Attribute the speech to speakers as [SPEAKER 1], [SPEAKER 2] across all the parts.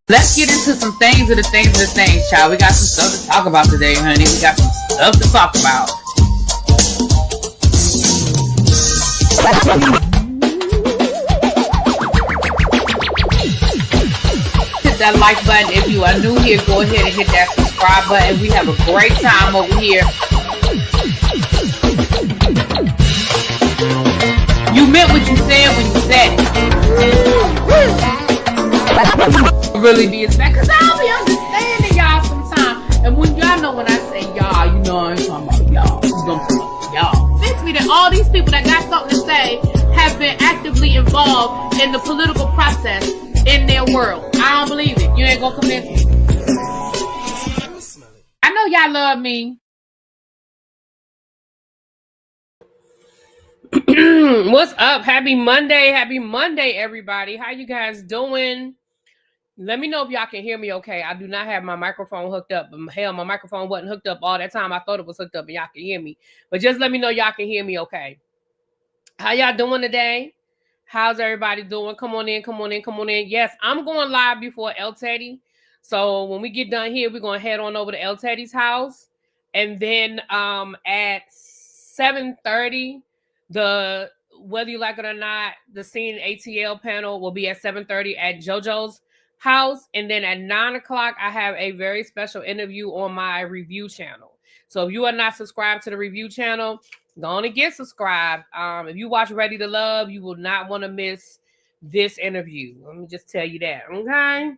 [SPEAKER 1] Let's get into some things of the things, child. We got some stuff to talk about today, honey. We got some stuff to talk about. Hit that like button if you are new here. Go ahead and hit that subscribe button. We have a great time over here. You meant what you said when you said it. Really be as bad, because I'll be understanding y'all sometimes. And when y'all know when I say y'all, you know I ain't talking about y'all. I'm talking about y'all. It makes me that all these people that got something to say have been actively involved in the political process in their world. I don't believe it. You ain't gonna convince me. I know y'all love me. What's up? Happy Monday, everybody. How you guys doing? Let me know if y'all can hear me okay. I do not have my microphone hooked up. Hell, my microphone wasn't hooked up all that time. I thought it was hooked up and y'all can hear me. But just let me know y'all can hear me okay. How y'all doing today? How's everybody doing? Come on in. Yes, I'm going live before El Teddy. So when we get done here, we're going to head on over to El Teddy's house. And then at 7:30, whether you like it or not, the Scene ATL panel will be at 7:30 at JoJo's house. And then at 9 o'clock, I have a very special interview on my review channel. So if you are not subscribed to the review channel, go on and get subscribed. If you watch Ready to Love, you will not want to miss this interview. Let me just tell you that, okay?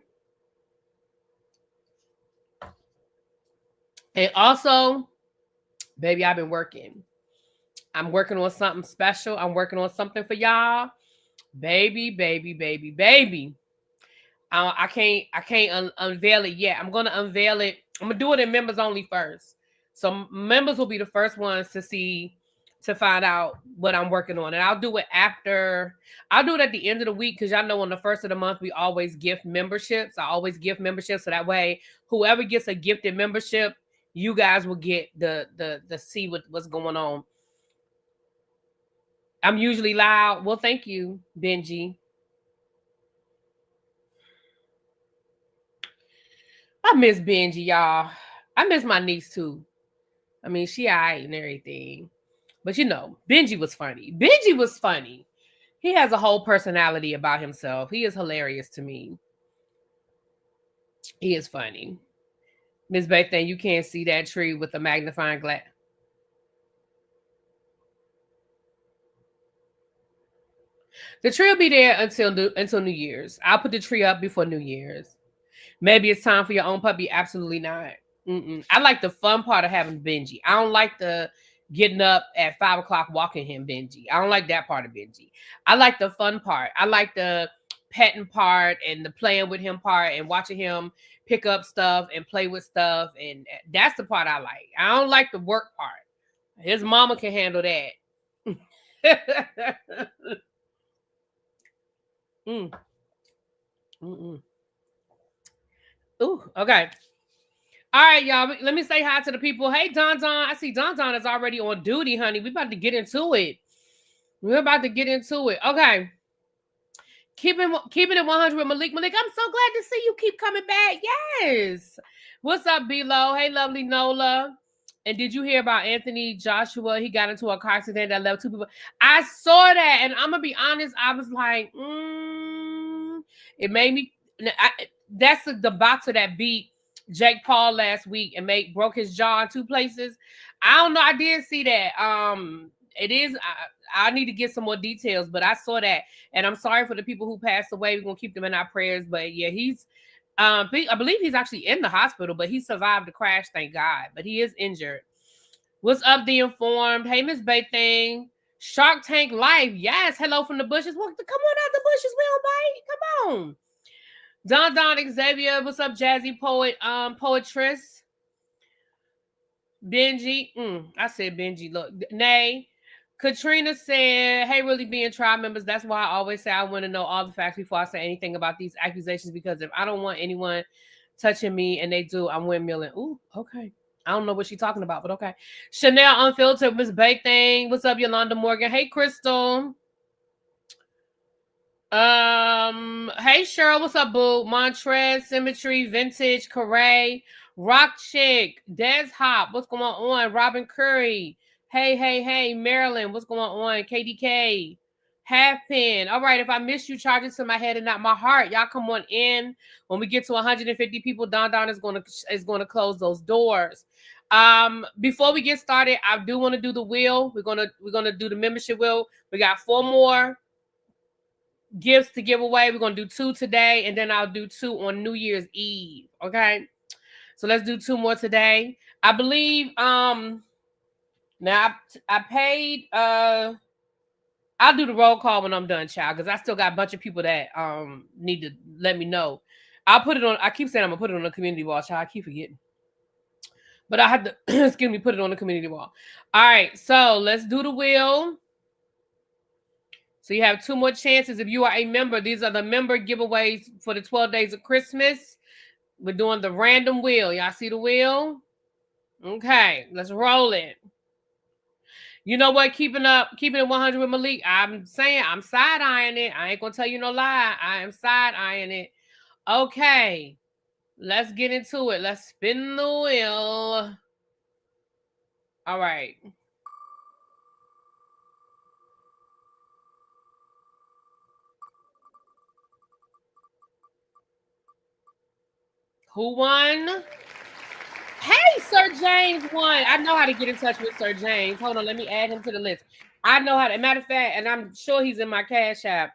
[SPEAKER 1] And also, baby, I've been working. I'm working on something special. I'm working on something for y'all. Baby. I can't unveil it yet. I'm gonna unveil it. I'm gonna do it in members only first. So members will be the first ones to find out what I'm working on. And I'll do it at the end of the week, because y'all know on the first of the month we always gift memberships. I always gift memberships, so that way whoever gets a gifted membership, you guys will get the see what's going on. I'm usually loud. Well, thank you, Benji. I miss Benji, y'all. I miss my niece too. I mean, she alright and everything. But you know, Benji was funny. He has a whole personality about himself. He is hilarious to me. He is funny. Miss Bethan, you can't see that tree with the magnifying glass. The tree will be there until New Year's. I'll put the tree up before New Year's. Maybe it's time for your own puppy. Absolutely not. I like the fun part of having Benji. I don't like the getting up at 5 o'clock walking him Benji. I don't like that part of Benji. I like the fun part. I like the petting part and the playing with him part and watching him pick up stuff and play with stuff. And that's the part I like. I don't like the work part. His mama can handle that. Ooh, okay. All right, y'all. Let me say hi to the people. Hey, Don. I see Don is already on duty, honey. We're about to get into it. Okay. Keeping it 100 with Malik. I'm so glad to see you keep coming back. Yes. What's up, B-Lo? Hey, lovely Nola. And did you hear about Anthony Joshua? He got into a car accident that left 2 people. I saw that, and I'm going to be honest. I was like, it made me... that's the boxer that beat Jake Paul last week and broke his jaw in 2 places. I don't know. I did see that. It is... I need to get some more details, but I saw that, and I'm sorry for the people who passed away. We're gonna keep them in our prayers. But yeah, he's I believe he's actually in the hospital, but he survived the crash, thank God. But he is injured. What's up, The Informed? Hey, Miss Baything. Shark Tank Life. Yes, hello from the bushes. Well, come on out the bushes. We don't bite. Come on. Don Xavier. What's up, Jazzy Poet? Poetress. Benji. I said Benji. Look, Nay. Katrina said, hey, really being tribe members, that's why I always say I want to know all the facts before I say anything about these accusations, because if I don't want anyone touching me and they do, I'm windmilling. Ooh, okay. I don't know what she's talking about, but okay. Chanel Unfiltered, Miss Baything. What's up, Yolanda Morgan? Hey, Crystal. Hey Cheryl, what's up, boo? Montrez, Symmetry, Vintage, Corray, Rock Chick, Des Hop, what's going on? Robin Curry, hey, Marilyn, what's going on? KDK, Half Pin. All right, if I miss you, charge it to my head and not my heart. Y'all come on in. When we get to 150 people, Don is gonna close those doors. Before we get started, I do want to do the wheel. We're gonna do the membership wheel. We got 4 more gifts to give away. We're gonna do 2 today, and then I'll do 2 on New Year's Eve. Okay, so let's do 2 more today. I believe now I paid I'll do the roll call when I'm done, child, because I still got a bunch of people that need to let me know. I'll put it on. I keep saying I'm gonna put it on the community wall, child. I keep forgetting, but I have to excuse me, put it on the community wall. All right, so let's do the wheel. So you have 2 more chances. If you are a member, these are the member giveaways for the 12 days of Christmas. We're doing the random wheel. Y'all see the wheel? Okay, let's roll it. You know what? Keeping it 100 with Malik. I'm saying I'm side-eyeing it. I ain't gonna tell you no lie. I am side-eyeing it. Okay, let's get into it. Let's spin the wheel. All right. Who won? Hey, Sir James won. I know how to get in touch with Sir James. Hold on, let me add him to the list. I know how to. Matter of fact, and I'm sure he's in my Cash App.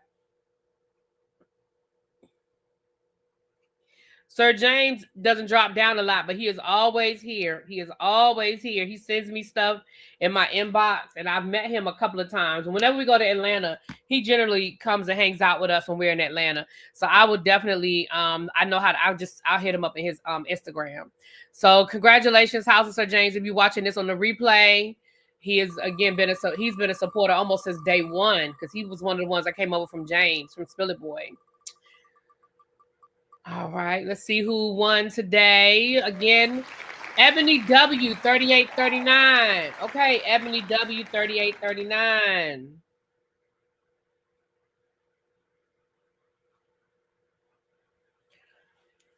[SPEAKER 1] Sir James doesn't drop down a lot, but he is always here. He is always here. He sends me stuff in my inbox, and I've met him a couple of times. Whenever we go to Atlanta, he generally comes and hangs out with us when we're in Atlanta. So I would definitely, I know how to. I'll hit him up in his Instagram. So congratulations, House of Sir James. If you're watching this on the replay, he has again he's been a supporter almost since day one, because he was one of the ones that came over from James from Spill It Boy. All right, let's see who won today. Again, Ebony W 3839. Okay, Ebony W 3839.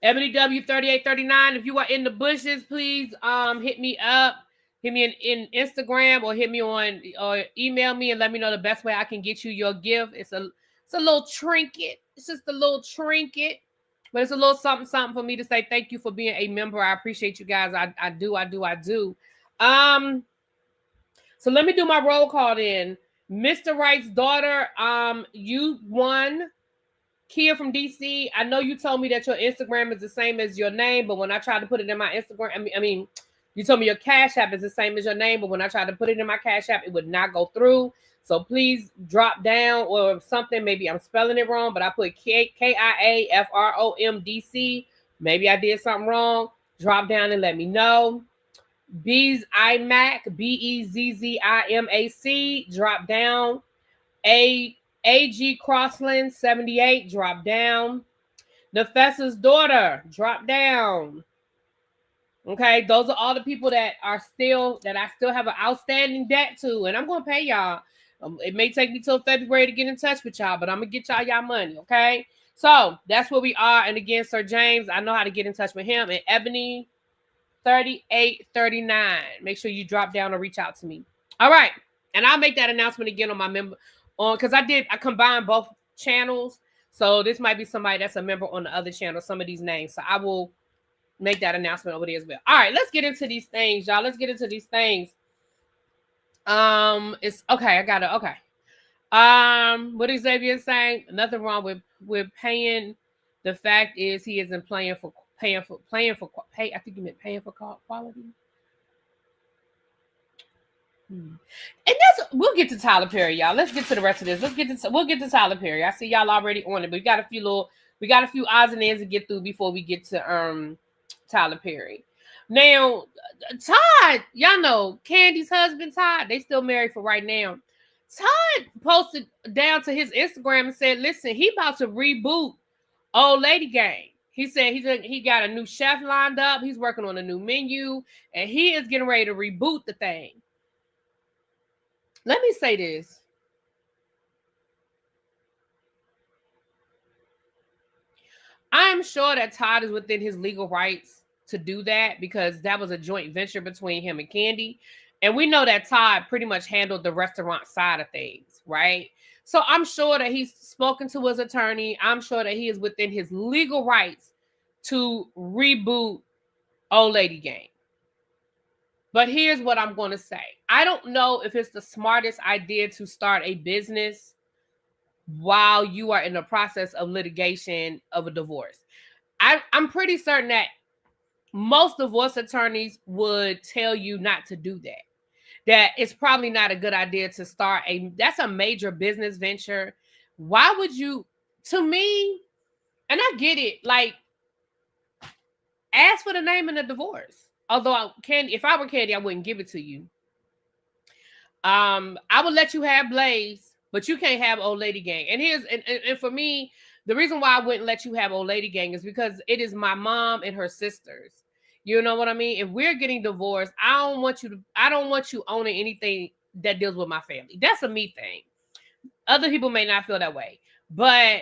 [SPEAKER 1] Ebony W 3839. If you are in the bushes, please hit me up. Hit me in Instagram, or hit me on, or email me and let me know the best way I can get you your gift. It's a little trinket. It's just a little trinket. But it's a little something for me to say thank you for being a member. I appreciate you guys. I do. So let me do my roll call then. Mr. Wright's daughter, you won. Kia from DC. I know you told me that your Instagram is the same as your name, but when I tried to put it in my Instagram, I mean, you told me your Cash App is the same as your name, but when I tried to put it in my Cash App, it would not go through. So please drop down or something. Maybe I'm spelling it wrong, but I put KIAFROMDC. Maybe I did something wrong. Drop down and let me know. Bees iMac, BEZZIMAC. Drop down. AG Crossland 78. Drop down. Nefessa's daughter. Drop down. Okay, those are all the people that I still have an outstanding debt to, and I'm gonna pay y'all. It may take me till February to get in touch with y'all, but I'm gonna get y'all money. Okay, so that's where we are. And again, Sir James, I know how to get in touch with him. And Ebony 3839. Make sure you drop down or reach out to me. All right, and I'll make that announcement again on my member because I combined both channels, so this might be somebody that's a member on the other channel. Some of these names, so I will make that announcement over there as well. All right, let's get into these things, y'all. Let's get into these things. It's okay. I got it. Okay. What Xavier is saying? Nothing wrong with paying. The fact is, he isn't paying for. I think you meant paying for quality. And we'll get to Tyler Perry, y'all. Let's get to the rest of this. We'll get to Tyler Perry. I see y'all already on it, but we got a few odds and ends to get through before we get to Tyler Perry. Now, Todd, y'all know Candy's husband, Todd. They still married for right now. Todd posted down to his Instagram and said, "Listen, he about to reboot Old Lady Gang." He said he got a new chef lined up. He's working on a new menu, and he is getting ready to reboot the thing. Let me say this. I'm sure that Todd is within his legal rights to do that because that was a joint venture between him and Candy. And we know that Todd pretty much handled the restaurant side of things, right? So I'm sure that he's spoken to his attorney. I'm sure that he is within his legal rights to reboot Old Lady Gang. But here's what I'm going to say. I don't know if it's the smartest idea to start a business while you are in the process of litigation of a divorce. I'm pretty certain that most divorce attorneys would tell you not to do that. That it's probably not a good idea to start that's a major business venture. Why would you, to me, and I get it, like, ask for the name in the divorce. Although if I were Candy, I wouldn't give it to you. I would let you have Blaze, but you can't have Old Lady Gang. And for me, the reason why I wouldn't let you have Old Lady Gang is because it is my mom and her sisters. You know what I mean? If we're getting divorced, I don't want you owning anything that deals with my family. That's a me thing. Other people may not feel that way, but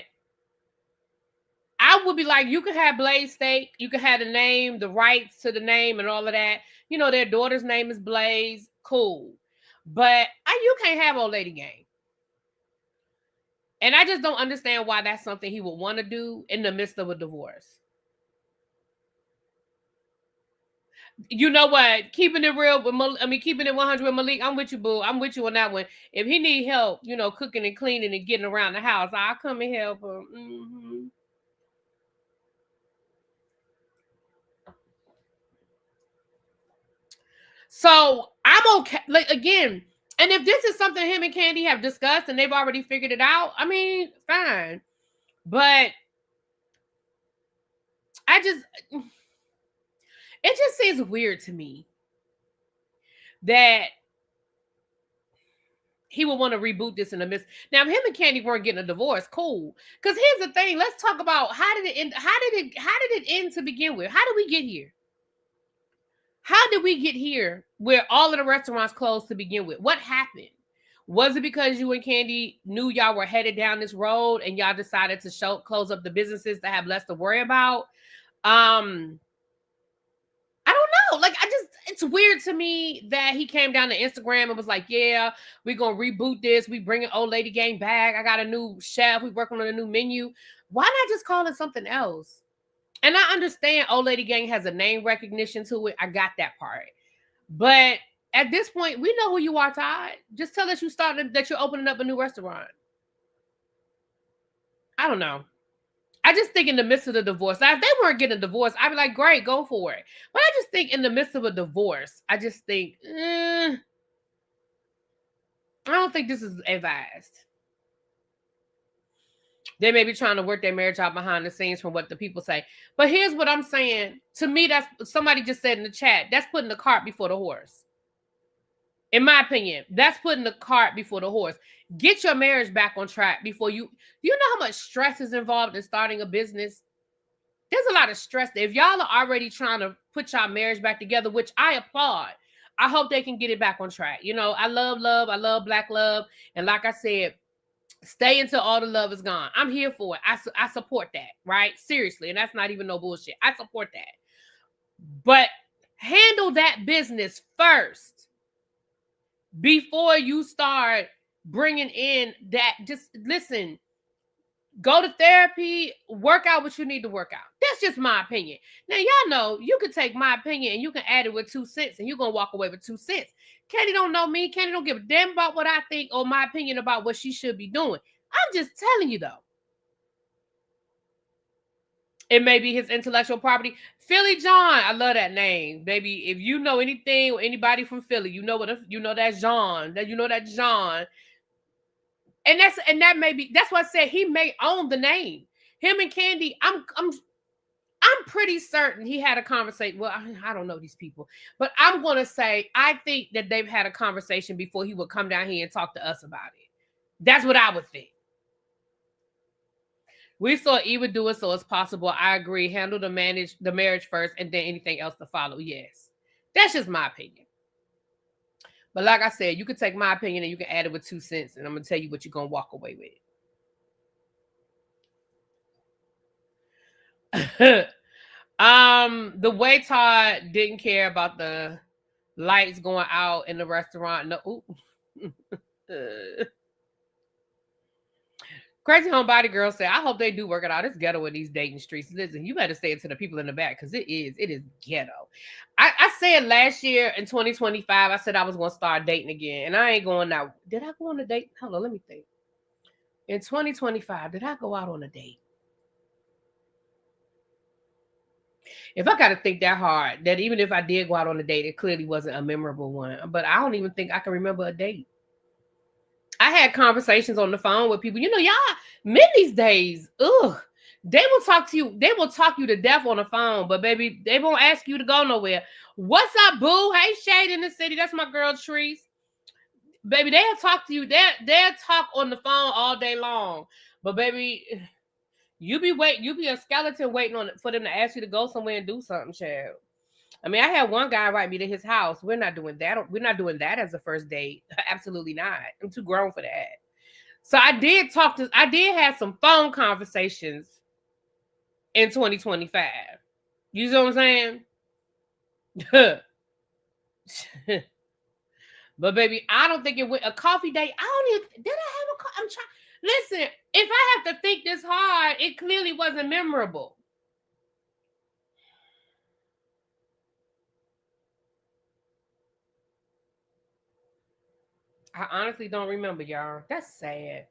[SPEAKER 1] I would be like, you can have Blaze Steak, you can have the name, the rights to the name and all of that. You know, their daughter's name is Blaze. Cool. But you can't have Old Lady Gang. And I just don't understand why that's something he would want to do in the midst of a divorce. You know what? Keeping it real with keeping it 100 with Malik. I'm with you, boo. I'm with you on that one. If he need help, cooking and cleaning and getting around the house, I'll come and help him. Mm-hmm. So I'm okay. Like, again, and if this is something him and Candy have discussed and they've already figured it out, I mean, fine. But it just seems weird to me that he would want to reboot this in the midst. Now, if him and Candy weren't getting a divorce, cool. Because here's the thing. Let's talk about how did it end? How did it end to begin with? How did we get here? How did we get here where all of the restaurants closed to begin with? What happened? Was it because you and Candy knew y'all were headed down this road and y'all decided to close up the businesses to have less to worry about? I don't know. Like, it's weird to me that he came down to Instagram and was like, yeah, we're going to reboot this. We bringing Old Lady Gang back. I got a new chef. We working on a new menu. Why not just call it something else? And I understand Old Lady Gang has a name recognition to it. I got that part. But at this point, we know who you are, Todd. Just tell us that you're opening up a new restaurant. I don't know. I just think in the midst of the divorce, now if they weren't getting a divorce, I'd be like, great, go for it. But I just think in the midst of a divorce, I just think, I don't think this is advised. They may be trying to work their marriage out behind the scenes from what the people say. But here's what I'm saying. To me, that's somebody just said in the chat, that's putting the cart before the horse. In my opinion, that's putting the cart before the horse. Get your marriage back on track before you know how much stress is involved in starting a business? There's a lot of stress there. If y'all are already trying to put y'all marriage back together, which I applaud, I hope they can get it back on track. I love love. I love Black love. And like I said, stay until all the love is gone. I'm here for it. I support that, right? Seriously. And that's not even no bullshit. I support that. But handle that business first before you start bringing in that. Just listen, go to therapy, work out what you need to work out. That's just my opinion. Now, y'all know you can take my opinion and you can add it with 2 cents and you're going to walk away with 2 cents. Candy don't know me. Candy don't give a damn about what I think or my opinion about what she should be doing. I'm just telling you, though. It may be his intellectual property. Philly John, I love that name, baby. If you know anything or anybody from Philly, you know that's John. That that's John. And that's why I said he may own the name. Him and Candy, I'm pretty certain he had a conversation. Well, I don't know these people, but I'm going to say I think that they've had a conversation before he would come down here and talk to us about it. That's what I would think. We saw Eva do it, so it's possible. I agree. Handle the marriage first and then anything else to follow. Yes. That's just my opinion. But like I said, you can take my opinion and you can add it with 2 cents, and I'm going to tell you what you're going to walk away with. The waiter didn't care about the lights going out in the restaurant. No, Crazy Homebody Girl said, I hope they do work it out. It's ghetto in these dating streets. Listen, you better say it to the people in the back because it is ghetto. I said last year in 2025, I said I was going to start dating again. And I ain't going out. Did I go on a date? Hold on, let me think. In 2025, did I go out on a date? If I got to think that hard, that even if I did go out on a date, it clearly wasn't a memorable one. But I don't even think I can remember a date. I had conversations on the phone with people. You know, y'all, men these days, they will talk to you. They will talk you to death on the phone, but baby, they won't ask you to go nowhere. What's up, boo? Hey, Shade in the city. That's my girl, Trees. Baby, they'll talk to you. They'll talk on the phone all day long. But baby, you be a skeleton waiting for them to ask you to go somewhere and do something, child. I mean, I had one guy invite me to his house. We're not doing that. We're not doing that as a first date. Absolutely not. I'm too grown for that. So I did have some phone conversations in 2025. You know what I'm saying? But baby, I don't think it went a coffee date. I don't even, did I have a I'm trying. Listen, if I have to think this hard, it clearly wasn't memorable. I honestly don't remember, y'all. That's sad.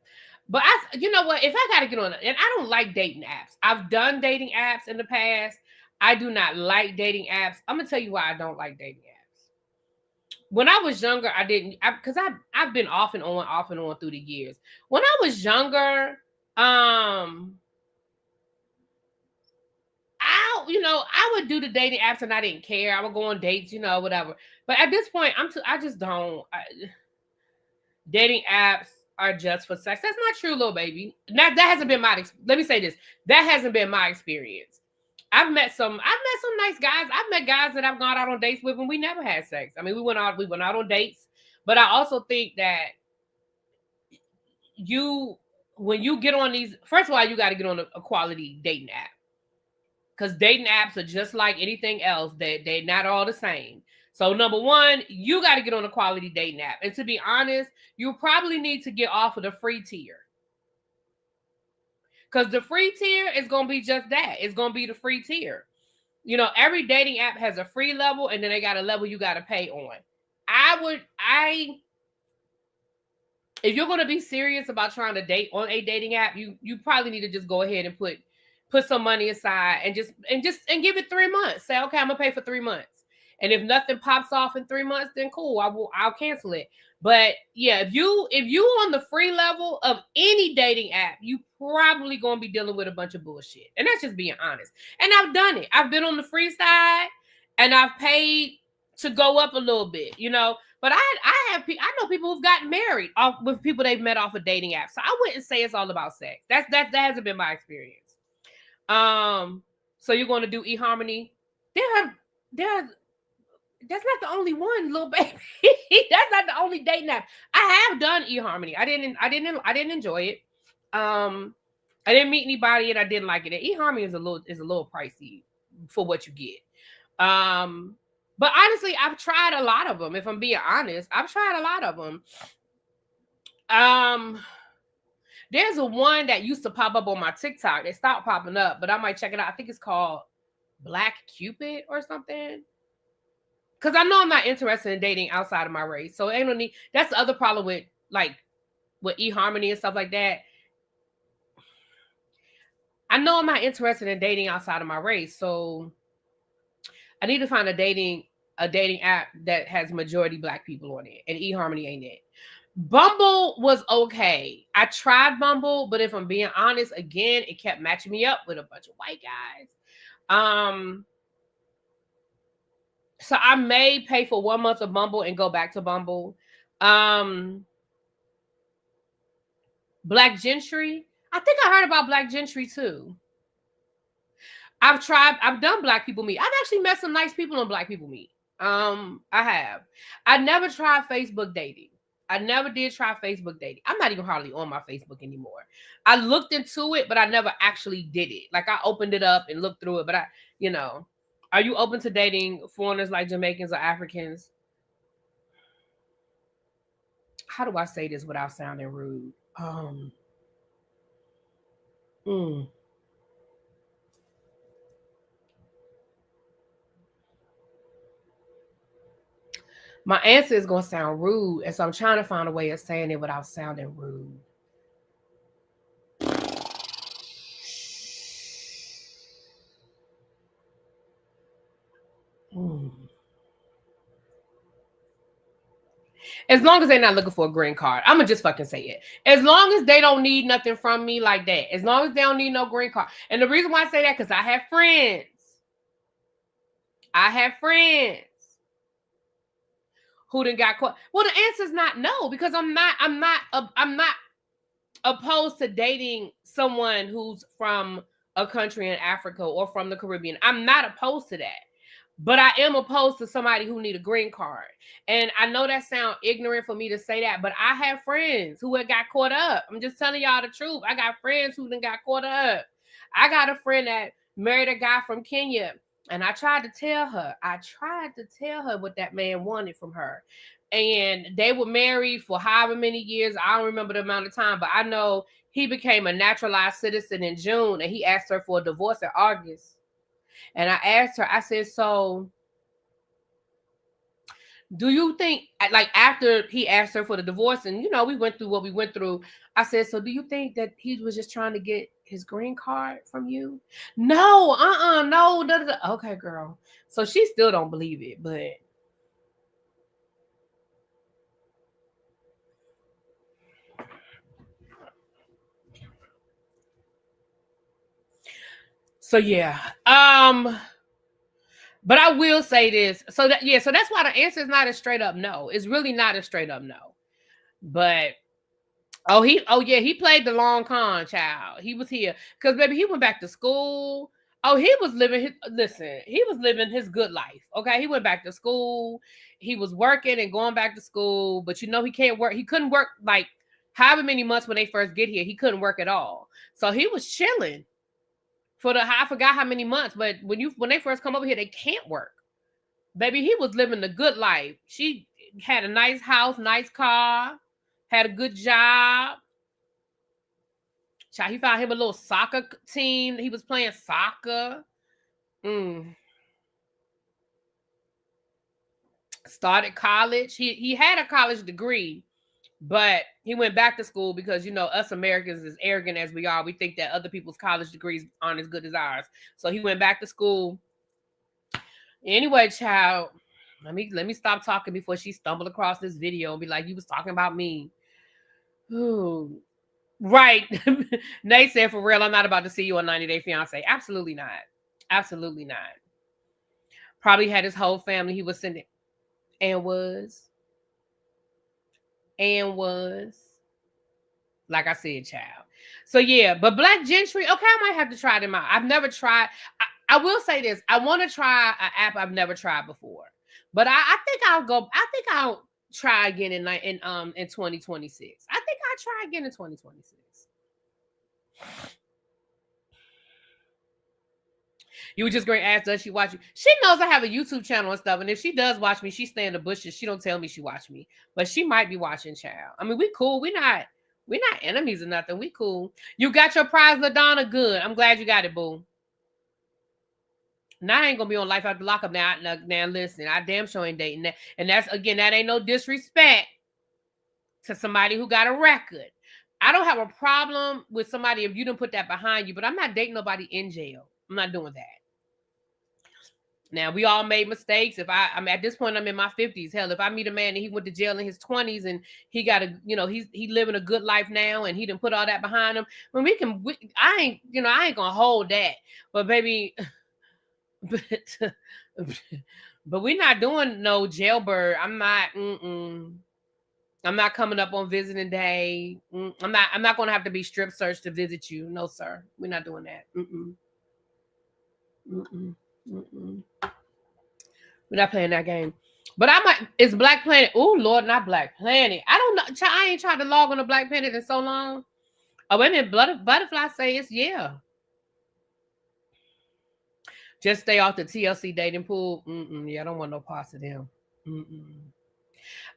[SPEAKER 1] But you know what? If I gotta get on it, and I don't like dating apps. I've done dating apps in the past. I do not like dating apps. I'm gonna tell you why I don't like dating apps. When I was younger, I didn't, because I've been off and on through the years. When I was younger, I would do the dating apps and I didn't care. I would go on dates, whatever. But at this point, I just don't. Dating apps are just for sex. That's not true, little baby. That hasn't been let me say this. That hasn't been my experience. I've met some nice guys. I've met guys that I've gone out on dates with and we never had sex. I mean, we went out on dates, but I also think that when you get on these, first of all, you got to get on a quality dating app. Because dating apps are just like anything else. They're not all the same. So number one, you got to get on a quality dating app. And to be honest, you probably need to get off of the free tier. Because the free tier is going to be just that. It's going to be the free tier. Every dating app has a free level and then they got a level you got to pay on. If you're going to be serious about trying to date on a dating app, you probably need to just go ahead and put some money aside and give it 3 months. Say, okay, I'm going to pay for 3 months. And if nothing pops off in 3 months, then cool, I'll cancel it. But yeah, if you on the free level of any dating app, you probably gonna be dealing with a bunch of bullshit. And that's just being honest. And I've done it. I've been on the free side and I've paid to go up a little bit, But I know people who've gotten married with people they've met off a dating app. So I wouldn't say it's all about sex. That hasn't been my experience. So you're going to do eHarmony? That's not the only one, little baby. That's not the only dating app. I have done eHarmony. I didn't enjoy it. I didn't meet anybody and I didn't like it. And eHarmony is a little pricey for what you get. But honestly, I've tried a lot of them. If I'm being honest, I've tried a lot of them. There's a one that used to pop up on my TikTok. They stopped popping up, but I might check it out. I think it's called Black Cupid or something. Because I know I'm not interested in dating outside of my race. So ain't no need. That's the other problem with eHarmony and stuff like that. I know I'm not interested in dating outside of my race. So I need to find a dating app that has majority Black people on it. And eHarmony ain't it. Bumble was okay. I tried Bumble, but if I'm being honest, again, it kept matching me up with a bunch of white guys. So I may pay for 1 month of Bumble and go back to Bumble. Black Gentry. I think I heard about Black Gentry too. I've done Black People Meet. I've actually met some nice people on Black People Meet. I have. I never tried Facebook dating. I never did try Facebook dating. I'm not even hardly on my Facebook anymore. I looked into it, but I never actually did it. Like I opened it up and looked through it, but are you open to dating foreigners like Jamaicans or Africans? How do I say this without sounding rude? My answer is going to sound rude, and so I'm trying to find a way of saying it without sounding rude. As long as they're not looking for a green card, I'm going to just fucking say it. As long as they don't need nothing from me like that. As long as they don't need no green card. And the reason why I say that, because I have friends. Who done got caught. Well, the answer is not no, because I'm not opposed to dating someone who's from a country in Africa or from the Caribbean. I'm not opposed to that. But I am opposed to somebody who need a green card. And I know that sounds ignorant for me to say that, but I have friends who had got caught up. I'm just telling y'all the truth. I got friends who done got caught up. I got a friend that married a guy from Kenya, and I tried to tell her what that man wanted from her. And they were married for however many years. I don't remember the amount of time, but I know he became a naturalized citizen in June, and he asked her for a divorce in August. And I asked her, I said, so do you think, like after he asked her for the divorce and, we went through what we went through, I said, so do you think that he was just trying to get his green card from you? No, no. Okay, girl. So she still don't believe it, but. So yeah. But I will say this. So that's why the answer is not a straight up no. It's really not a straight up no. But he played the long con, child. He was here. Because baby, he went back to school. Oh, he was living his good life. Okay. He went back to school. He was working and going back to school. But he can't work. He couldn't work like however many months when they first get here. He couldn't work at all. So he was chilling. I forgot how many months, but when they first come over here, they can't work. Baby, he was living the good life. She had a nice house, nice car, had a good job. He found him a little soccer team. He was playing soccer. Started college. He had a college degree, but he went back to school because, us Americans, as arrogant as we are, we think that other people's college degrees aren't as good as ours. So he went back to school. Anyway, child, let me stop talking before she stumbled across this video and be like, you was talking about me. Ooh. Right. Nate said, for real, I'm not about to see you on 90 Day Fiance. Absolutely not. Absolutely not. Probably had his whole family he was sending. And was. Like I said, child. So yeah, but Black Gentry, okay, I might have to try them out. I've never tried. I will say this. I want to try an app I've never tried before. But I think I'll try again in 2026. I think I'll try again in 2026. You were just going to ask, does she watch you? She knows I have a YouTube channel and stuff. And if she does watch me, she stay in the bushes. She don't tell me she watch me. But she might be watching, child. I mean, we cool. We're not enemies or nothing. We cool. You got your prize, LaDonna? Good. I'm glad you got it, boo. Now I ain't gonna be on Life After Lockup now. Now listen, I damn sure ain't dating that. And that's, again, that ain't no disrespect to somebody who got a record. I don't have a problem with somebody if you didn't put that behind you, but I'm not dating nobody in jail. I'm not doing that. Now, we all made mistakes. I'm at this point, I'm in my 50s. Hell, if I meet a man and he went to jail in his 20s and he got he living a good life now and he didn't put all that behind him, when I ain't gonna hold that. But baby, but we're not doing no jailbird. I'm not coming up on visiting day. I'm not gonna have to be strip searched to visit you. No, sir. We're not doing that. We're not playing that game. But I might. It's Black Planet. Oh Lord, not Black Planet. I don't know. I ain't tried to log on to Black Planet in so long. Oh wait a minute. Butterfly say it's yeah. Just stay off the TLC dating pool. Yeah, I don't want no parts of them.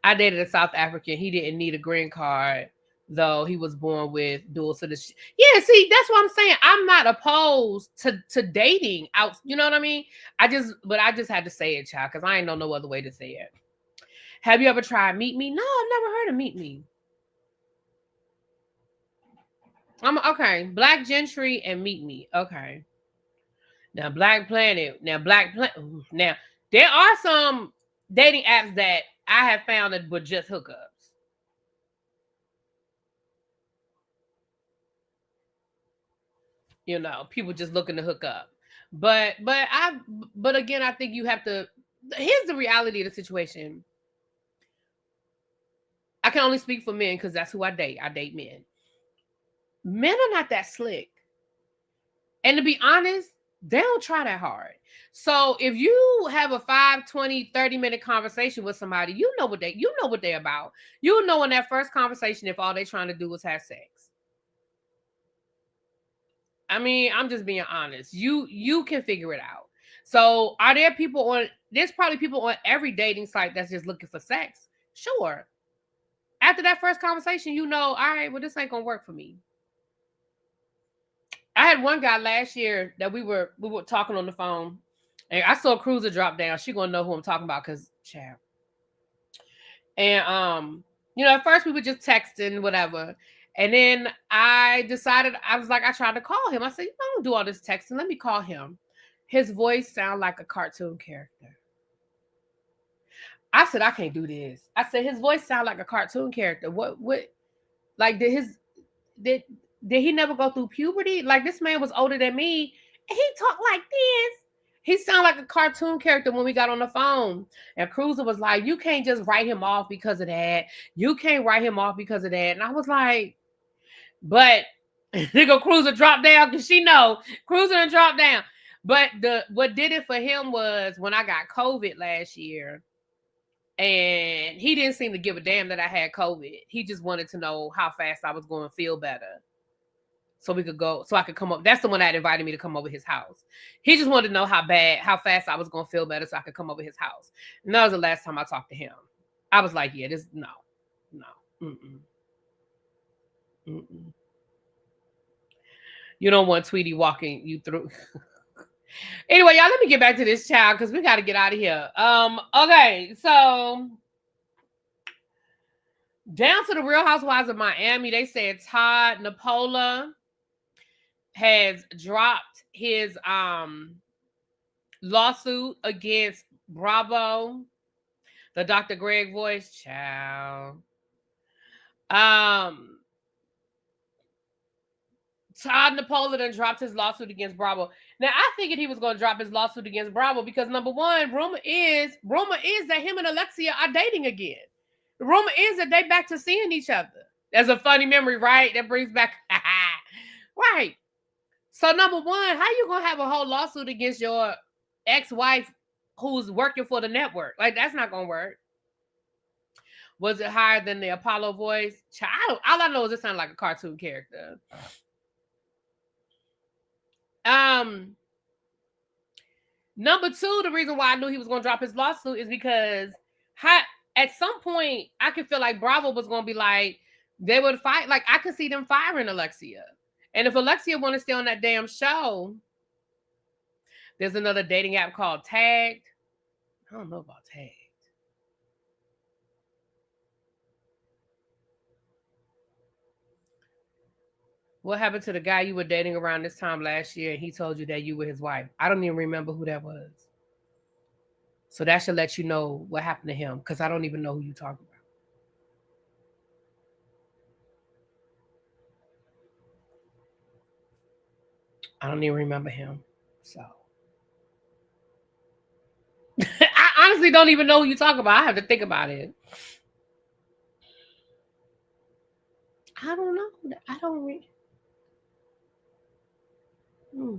[SPEAKER 1] I dated a South African. He didn't need a green card, though he was born with dual citizenship. Yeah, see, that's what I'm saying. I'm not opposed to dating out. You know what I mean? I just had to say it, child, because I ain't know no other way to say it. Have you ever tried Meet Me? No, I've never heard of Meet Me. I'm okay. Black Gentry and Meet Me. Okay. Now Black Planet. Now Now there are some dating apps that I have found that were just hookups. You know, people just looking to hook up. But again, I think you have to. Here's the reality of the situation. I can only speak for men because that's who I date. I date men. Men are not that slick. And to be honest, they don't try that hard. So if you have a 5, 20, 30-minute conversation with somebody, you know what they're about. You know in that first conversation if all they're trying to do is have sex. I mean, I'm just being honest. You can figure it out. So are there people on there's probably people on every dating site that's just looking for sex? Sure. After that first conversation, you know, all right, well, this ain't gonna work for me. I had one guy last year that we were talking on the phone, and I saw a cruiser drop down. She gonna know who I'm talking about because child. And you know, at first we were just texting, whatever. And then I decided, I was like, I tried to call him. I said, I don't do all this texting. Let me call him. His voice sounded like a cartoon character. I said, I can't do this. I said, his voice sounded like a cartoon character. What like did he never go through puberty? Like this man was older than me. And he talked like this. He sounded like a cartoon character when we got on the phone. And Cruiser was like, you can't just write him off because of that. You can't write him off because of that. And I was like, but nigga Cruiser dropped down because she know Cruiser and dropped down. But what did it for him was when I got COVID last year, and he didn't seem to give a damn that I had COVID. He just wanted to know how fast I was going to feel better. So we could go, so I could come up. That's the one that invited me to come over his house. He just wanted to know how fast I was going to feel better so I could come over his house. And that was the last time I talked to him. I was like, yeah, no. You don't want Tweety walking you through. Anyway, y'all, let me get back to this child because we got to get out of here. Okay, so down to the Real Housewives of Miami, they said Todd Napola has dropped his lawsuit against Bravo, the Dr. Greg voice child. Todd Napola done dropped his lawsuit against Bravo. Now I figured he was going to drop his lawsuit against Bravo because number one, rumor is that him and Alexia are dating again. The rumor is that they back to seeing each other. That's a funny memory, right? That brings back right. So number one, how you gonna have a whole lawsuit against your ex-wife who's working for the network? Like that's not gonna work. Was it higher than the Apollo voice? All I know is it sounded like a cartoon character. Number two, the reason why I knew he was gonna drop his lawsuit is because at some point I could feel like Bravo was gonna be like they would fight. Like I could see them firing Alexia. And if Alexia want to stay on that damn show, there's another dating app called Tagged. I don't know about Tagged. What happened to the guy you were dating around this time last year and he told you that you were his wife? I don't even remember who that was. So that should let you know what happened to him because I don't even know who you're talking about. I don't even remember him. So I honestly don't even know who you're talking about. I have to think about it. I don't know. I don't Hmm.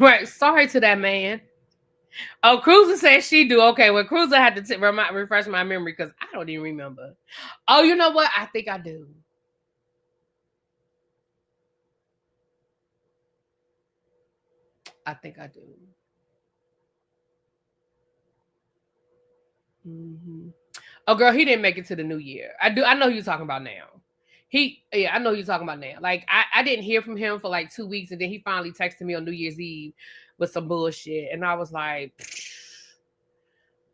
[SPEAKER 1] Right. Sorry to that man. Oh, Cruiser says she do. Okay, well, Cruiser had to refresh my memory because I don't even remember. Oh, you know what? I think I do. I think I do. Mm-hmm. Oh, girl, he didn't make it to the new year. I do. I know who you're talking about now. Yeah, I know who you're talking about now. Like, I didn't hear from him for like 2 weeks, and then he finally texted me on New Year's Eve with some bullshit, and I was like,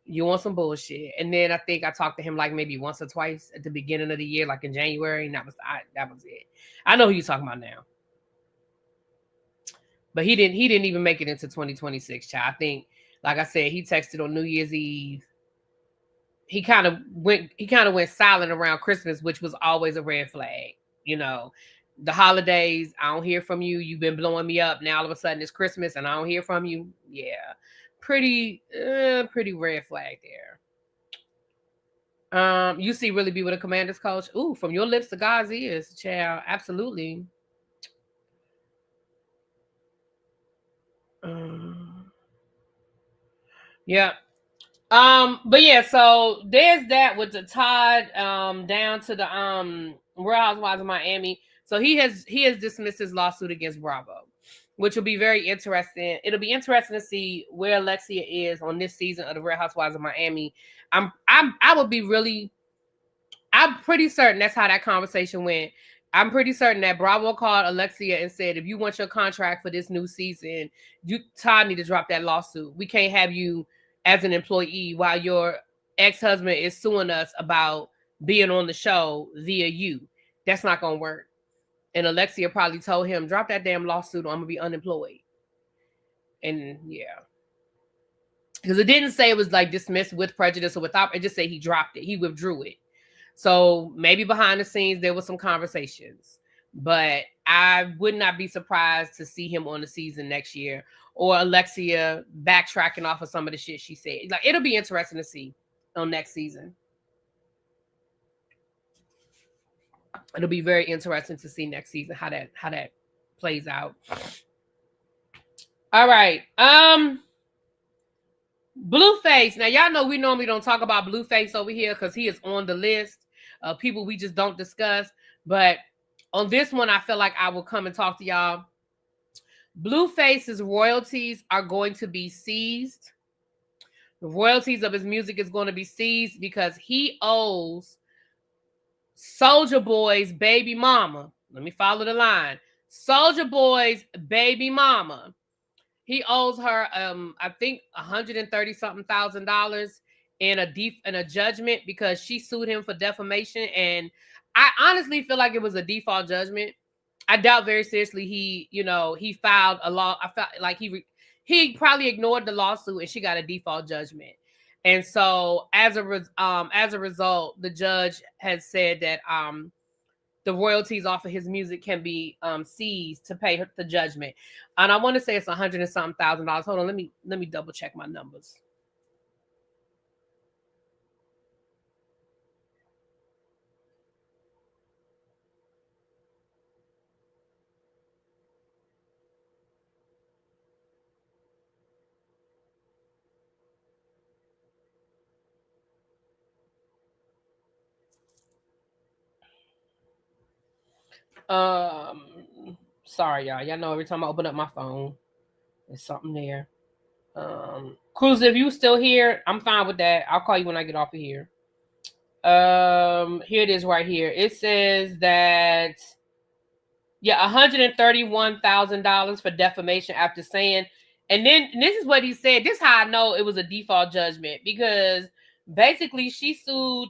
[SPEAKER 1] "You want some bullshit?" And then I think I talked to him like maybe once or twice at the beginning of the year, like in January, and that was it. I know who you're talking about now. But he didn't even make it into 2026, child. I think, like I said, he texted on New Year's Eve. He kind of went silent around Christmas, which was always a red flag. You know, the holidays, I don't hear from you. You've been blowing me up. Now all of a sudden it's Christmas and I don't hear from you. Yeah. Pretty red flag there. You see really be with a commander's coach. Ooh, from your lips to God's ears, child. Absolutely. Yeah. But yeah, so there's that with the Todd down to the Real Housewives of Miami. So he has dismissed his lawsuit against Bravo, which will be very interesting. It'll be interesting to see where Alexia is on this season of the Real Housewives of Miami. I would be really I'm pretty certain that's how that conversation went. I'm pretty certain that Bravo called Alexia and said, if you want your contract for this new season, Todd need to drop that lawsuit. We can't have you as an employee while your ex-husband is suing us about being on the show via you. That's not gonna work. And Alexia probably told him, drop that damn lawsuit or I'm gonna be unemployed. And yeah. Because it didn't say it was like dismissed with prejudice or without, it just said he dropped it. He withdrew it. So maybe behind the scenes there was some conversations, but I would not be surprised to see him on the season next year or Alexia backtracking off of some of the shit she said. Like, it'll be interesting to see on next season. It'll be very interesting to see next season how that plays out. All right. Blueface. Now, y'all know we normally don't talk about Blueface over here because he is on the list of people we just don't discuss. But on this one, I feel like I will come and talk to y'all. Blueface's royalties are going to be seized. The royalties of his music is going to be seized because he owes Soulja Boy's baby mama. Let me follow the line. Soulja Boy's baby mama. He owes her, I think, $130 something thousand in a judgment because she sued him for defamation. And I honestly feel like it was a default judgment. I doubt very seriously he filed a law. I felt like he probably ignored the lawsuit and she got a default judgment. And so as a result, the judge has said that the royalties off of his music can be seized to pay the judgment. And I want to say it's $100 and something thousand. Hold on, let me double check my numbers. Sorry, y'all. Y'all know every time I open up my phone, there's something there. Cruz, if you still here, I'm fine with that. I'll call you when I get off of here. Here it is right here. It says that $131,000 for defamation after saying, and then this is what he said. This is how I know it was a default judgment because basically she sued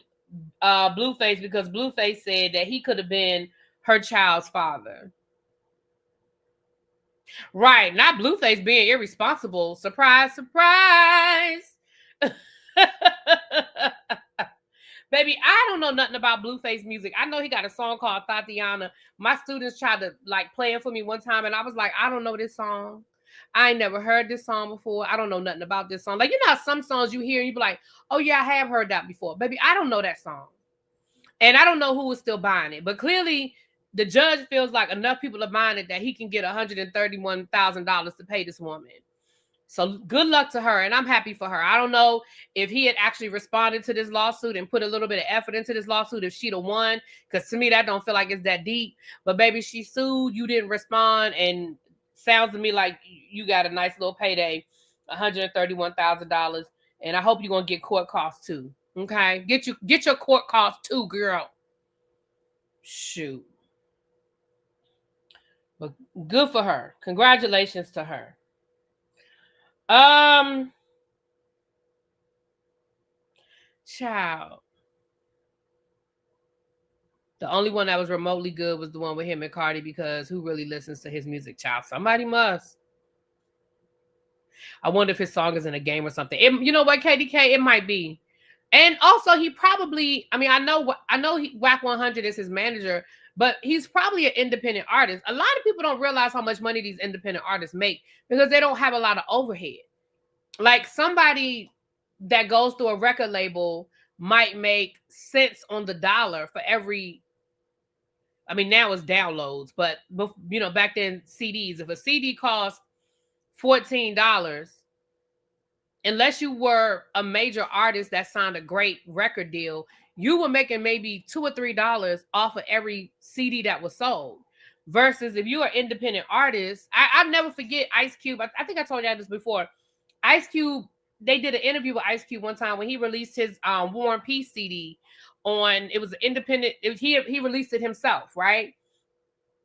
[SPEAKER 1] Blueface because Blueface said that he could have been her child's father. Right, not Blueface being irresponsible. Surprise, surprise. Baby, I don't know nothing about Blueface music. I know he got a song called Tatiana. My students tried to play it for me one time, and I was like, I don't know this song. I ain't never heard this song before. I don't know nothing about this song. Like, you know how some songs you hear and you be like, oh yeah, I have heard that before. Baby, I don't know that song. And I don't know who was still buying it. But clearly, the judge feels like enough people are minded that he can get $131,000 to pay this woman. So good luck to her, and I'm happy for her. I don't know if he had actually responded to this lawsuit and put a little bit of effort into this lawsuit, if she'd have won, because to me, that don't feel like it's that deep. But baby, she sued, you didn't respond, and sounds to me like you got a nice little payday, $131,000, and I hope you're going to get court costs too, okay? Get your court costs too, girl. Shoot. But good for her. Congratulations to her. Child. The only one that was remotely good was the one with him and Cardi, because who really listens to his music, child? Somebody must. I wonder if his song is in a game or something. You know what, KDK? It might be. And also, he probably, I mean, I know Whack 100 is his manager, but he's probably an independent artist. A lot of people don't realize how much money these independent artists make because they don't have a lot of overhead. Like somebody that goes through a record label might make cents on the dollar for every, I mean, now it's downloads, but you know, back then CDs, if a CD cost $14, unless you were a major artist that signed a great record deal, you were making maybe $2 or $3 off of every CD that was sold. Versus if you're an independent artist, I'll never forget Ice Cube. I think I told you this before. Ice Cube, they did an interview with Ice Cube one time when he released his War and Peace CD on, it was independent. He released it himself, right?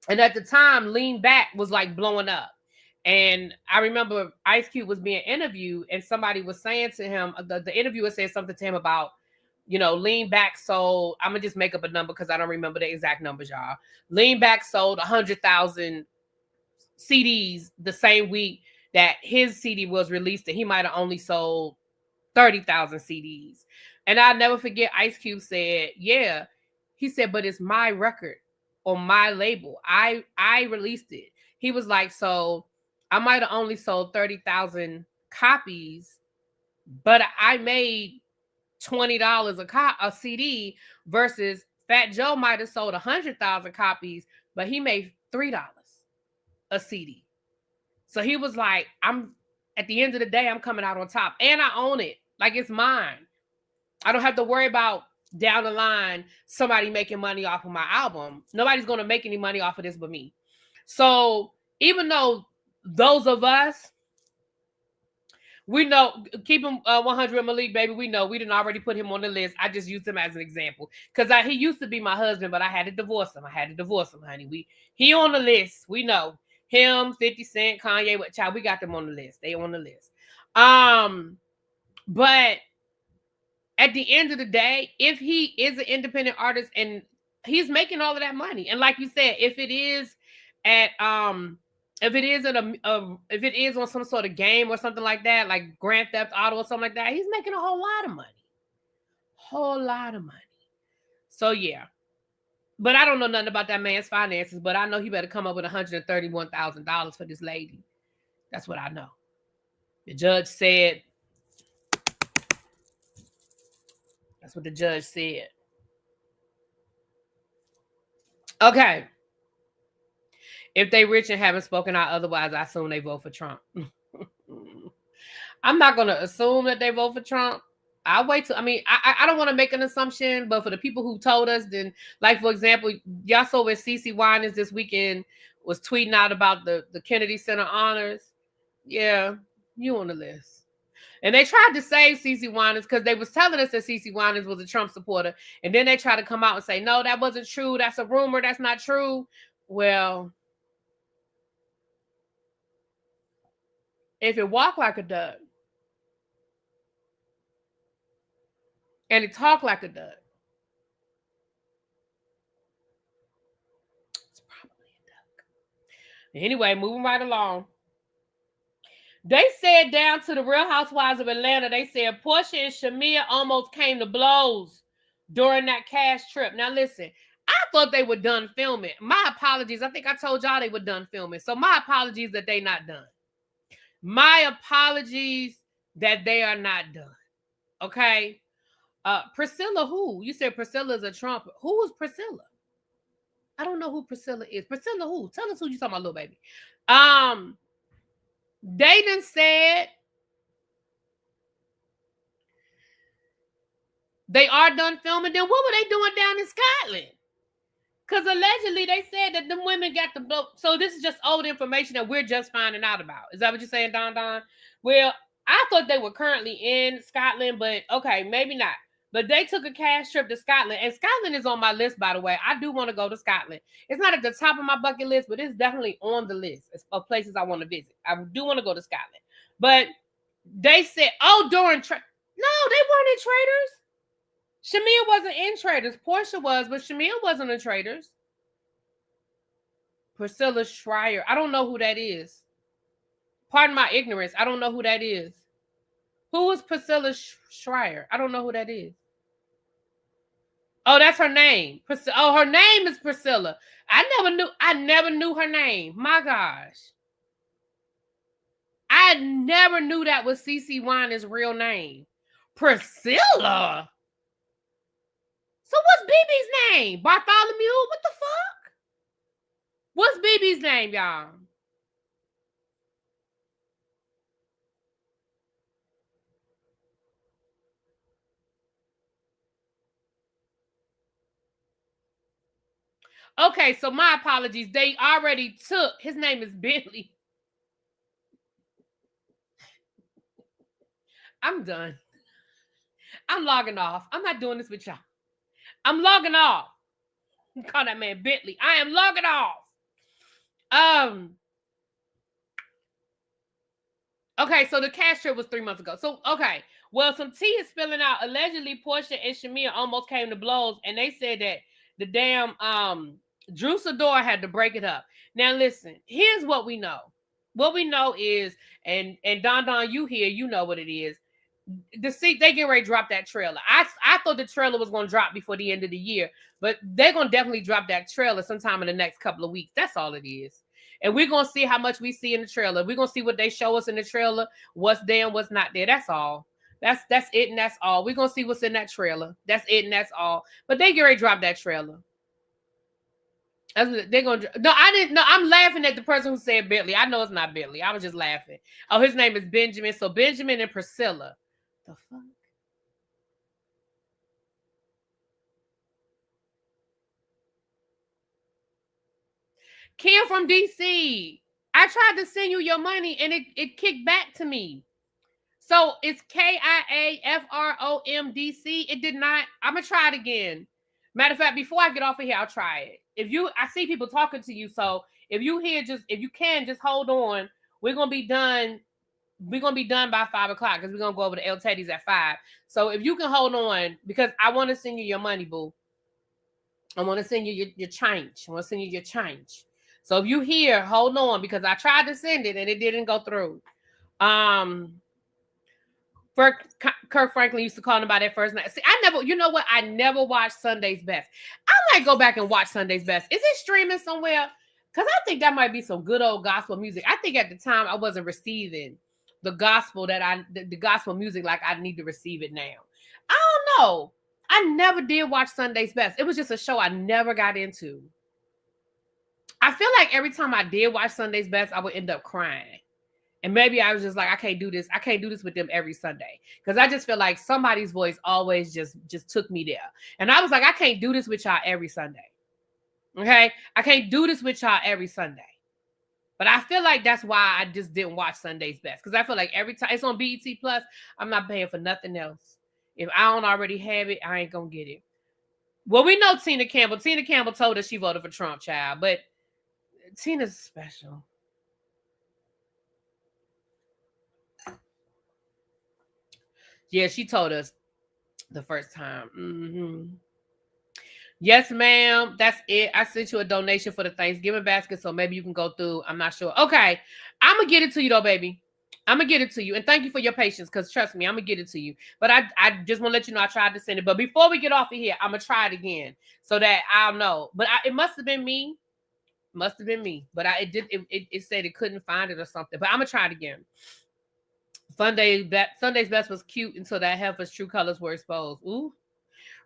[SPEAKER 1] And at the time, Lean Back was like blowing up. And I remember Ice Cube was being interviewed and somebody was saying to him, the interviewer said something to him about, you know, Lean Back sold, I'm going to just make up a number because I don't remember the exact numbers, y'all. Lean Back sold 100,000 CDs the same week that his CD was released, and he might have only sold 30,000 CDs. And I'll never forget Ice Cube said, yeah, he said, but it's my record on my label. I released it. He was like, so I might have only sold 30,000 copies, but I made $20 a CD versus Fat Joe might have sold 100,000 copies, but he made $3 a CD. So he was like, at the end of the day, I'm coming out on top and I own it. Like it's mine. I don't have to worry about down the line somebody making money off of my album. Nobody's going to make any money off of this but me. So even though those of us, we know, keep him 100 Malik, baby. We know we didn't already put him on the list. I just used him as an example because he used to be my husband, but I had to divorce him. Honey. He on the list. We know him, 50 Cent, Kanye. Child, we got them on the list. They on the list. But at the end of the day, if he is an independent artist and he's making all of that money, and like you said, if it is on some sort of game or something like that, like Grand Theft Auto or something like that, he's making a whole lot of money. So yeah, but I don't know nothing about that man's finances, but I know he better come up with $131,000 for this lady. That's what I know. The judge said. That's what the judge said. Okay. If they rich and haven't spoken out otherwise, I assume they vote for Trump. I'm not going to assume that they vote for Trump. I'll wait till, I don't want to make an assumption, but for the people who told us, then, like, for example, y'all saw where CeCe Winans this weekend was tweeting out about the Kennedy Center honors. Yeah, you on the list. And they tried to save CeCe Winans because they was telling us that CeCe Winans was a Trump supporter. And then they tried to come out and say, no, that wasn't true. That's a rumor. That's not true. Well, if it walked like a duck and it talked like a duck, it's probably a duck. Anyway, moving right along. They said down to the Real Housewives of Atlanta, they said Porsha and Shamea almost came to blows during that cash trip. Now, listen, I thought they were done filming. My apologies. I think I told y'all they were done filming. So my apologies that they not done. My apologies that they are not done. Okay? Priscilla who? You said Priscilla is a Trump. Who is Priscilla? I don't know who Priscilla is. Priscilla who? Tell us who you talking about, little baby. They done said they are done filming. Then what were they doing down in Scotland? Because allegedly they said that them women got the blow. So this is just old information that we're just finding out about. Is that what you're saying, Don Don? Well, I thought they were currently in Scotland, but okay, maybe not. But they took a cash trip to Scotland. And Scotland is on my list, by the way. I do want to go to Scotland. It's not at the top of my bucket list, but it's definitely on the list of places I want to visit. I do want to go to Scotland. But they said, oh, during... No, they weren't in Traders. Shamea wasn't in Traders. Porsha was, but Shamea wasn't in Traders. Priscilla Schreier. I don't know who that is. Pardon my ignorance. I don't know who that is. Who is Priscilla Schreier? I don't know who that is. Oh, that's her name. Oh, her name is Priscilla. I never knew her name. My gosh. I never knew that was CeCe Winans' real name. Priscilla. So what's BB's name? Bartholomew? What the fuck? What's BB's name, y'all? Okay, so my apologies. They already took, his name is Bentley. I'm done. I'm logging off. I'm not doing this with y'all. I'm logging off. Call that man Bentley. I am logging off. Okay, so the cash trip was 3 months ago. So, okay. Well, some tea is spilling out. Allegedly, Porsha and Shamea almost came to blows, and they said that the damn Drew Sidor had to break it up. Now, listen, here's what we know. What we know is, and Don Don, you here, you know what it is. They get ready to drop that trailer. I thought the trailer was going to drop before the end of the year, but they're going to definitely drop that trailer sometime in the next couple of weeks. That's all it is. And we're going to see how much we see in the trailer. We're going to see what they show us in the trailer, what's there and what's not there. That's all. That's it and that's all. We're going to see what's in that trailer. That's it and that's all. But they get ready to drop that trailer. They're going to... No, I didn't... No, I'm laughing at the person who said Bentley. I know it's not Bentley. I was just laughing. Oh, his name is Benjamin. So Benjamin and Priscilla. The fuck? Kim from DC. I tried to send you your money and it kicked back to me. So it's KIAFROMDC. It did not. I'm gonna try it again. Matter of fact, before I get off of here, I'll try it. I see people talking to you. So if you can just hold on. We're gonna be done. We're gonna be done by 5 o'clock because we're gonna go over to El Teddy's at 5. So if you can hold on, because I want to send you your money, boo. I want to send you your change. I want to send you your change. So if you here, hold on, because I tried to send it and it didn't go through. Kirk Franklin used to call him by that first night. See, you know what? I never watched Sunday's Best. I might go back and watch Sunday's Best. Is it streaming somewhere? Because I think that might be some good old gospel music. I think at the time I wasn't receiving the gospel the gospel music like I need to receive it now. I don't know. I never did watch Sunday's Best. It was just a show I never got into. I feel like every time I did watch Sunday's Best, I would end up crying. And maybe I was just like, I can't do this. I can't do this with them every Sunday. Because I just feel like somebody's voice always just took me there. And I was like, I can't do this with y'all every Sunday. Okay? I can't do this with y'all every Sunday. But I feel like that's why I just didn't watch Sunday's Best. Because I feel like every time it's on BET Plus, I'm not paying for nothing else. If I don't already have it, I ain't going to get it. Well, we know Tina Campbell. Tina Campbell told us she voted for Trump, child. But Tina's special. Yeah, she told us the first time. Mm-hmm. Yes, ma'am. That's it. I sent you a donation for the Thanksgiving basket, so maybe you can go through. I'm not sure. Okay. I'm going to get it to you, though, baby. I'm going to get it to you. And thank you for your patience, because trust me, I'm going to get it to you. But I just want to let you know I tried to send it. But before we get off of here, I'm going to try it again so that I'll know. But it must have been me. Must have been me. But it said it couldn't find it or something. But I'm going to try it again. Sunday's Best was cute until that heifer's true colors were exposed. Ooh.